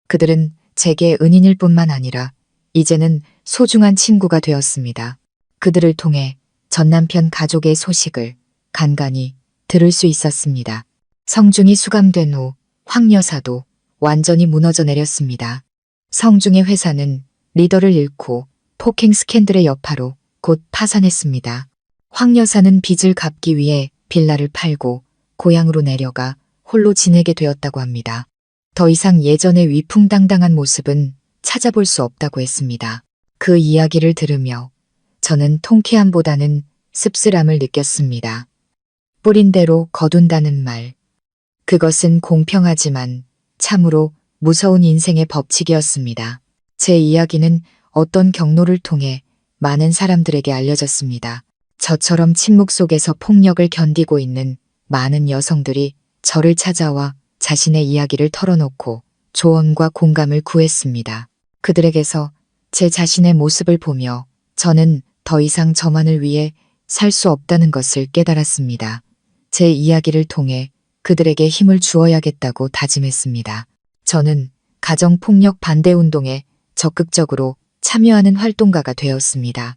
그들은 제게 은인일 뿐만 아니라 이제는 소중한 친구가 되었습니다. 그들을 통해 전 남편 가족의 소식을 간간히 들을 수 있었습니다. 성중이 수감된 후 황 여사도 완전히 무너져 내렸습니다. 성중의 회사는 리더를 잃고 폭행 스캔들의 여파로 곧 파산했습니다. 황 여사는 빚을 갚기 위해 빌라를 팔고 고향으로 내려가 홀로 지내게 되었다고 합니다. 더 이상 예전의 위풍당당한 모습은 찾아볼 수 없다고 했습니다. 그 이야기를 들으며 저는 통쾌함보다는 씁쓸함을 느꼈습니다. 뿌린 대로 거둔다는 말. 그것은 공평하지만 참으로 무서운 인생의 법칙이었습니다. 제 이야기는 어떤 경로를 통해 많은 사람들에게 알려졌습니다. 저처럼 침묵 속에서 폭력을 견디고 있는 많은 여성들이 저를 찾아와 자신의 이야기를 털어놓고 조언과 공감을 구했습니다. 그들에게서 제 자신의 모습을 보며 저는 더 이상 저만을 위해 살 수 없다는 것을 깨달았습니다. 제 이야기를 통해 그들에게 힘을 주어야겠다고 다짐했습니다. 저는 가정폭력 반대 운동에 적극적으로 참여하는 활동가가 되었습니다.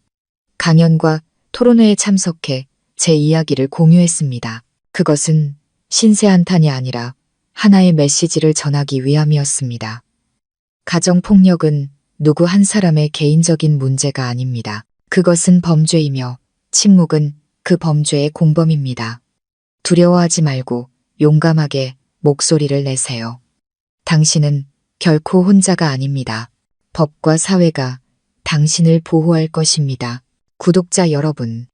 강연과 토론회에 참석해 제 이야기를 공유했습니다. 그것은 신세 한탄이 아니라 하나의 메시지를 전하기 위함이었습니다. 가정폭력은 누구 한 사람의 개인적인 문제가 아닙니다. 그것은 범죄이며 침묵은 그 범죄의 공범입니다. 두려워하지 말고 용감하게 목소리를 내세요. 당신은 결코 혼자가 아닙니다. 법과 사회가 당신을 보호할 것입니다. 구독자 여러분,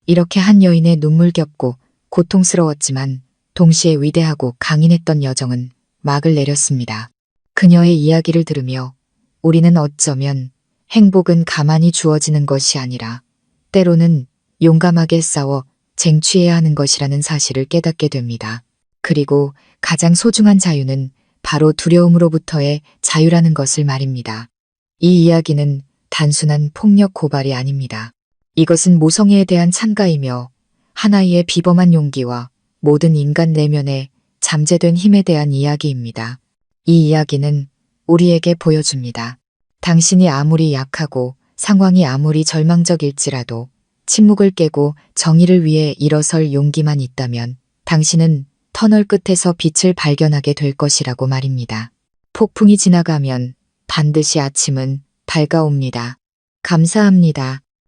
이렇게 한 여인의 눈물겹고 고통스러웠지만 동시에 위대하고 강인했던 여정은 막을 내렸습니다. 그녀의 이야기를 들으며 우리는 어쩌면 행복은 가만히 주어지는 것이 아니라 때로는 용감하게 싸워 쟁취해야 하는 것이라는 사실을 깨닫게 됩니다. 그리고 가장 소중한 자유는 바로 두려움으로부터의 자유라는 것을 말입니다. 이 이야기는 단순한 폭력 고발이 아닙니다. 이것은 모성애에 대한 찬가이며 하나의 비범한 용기와 모든 인간 내면의 잠재된 힘에 대한 이야기입니다. 이 이야기는 우리에게 보여줍니다. 당신이 아무리 약하고 상황이 아무리 절망적일지라도 침묵을 깨고 정의를 위해 일어설 용기만 있다면 당신은 터널 끝에서 빛을 발견하게 될 것이라고 말입니다. 폭풍이 지나가면 반드시 아침은 밝아옵니다. 감사합니다.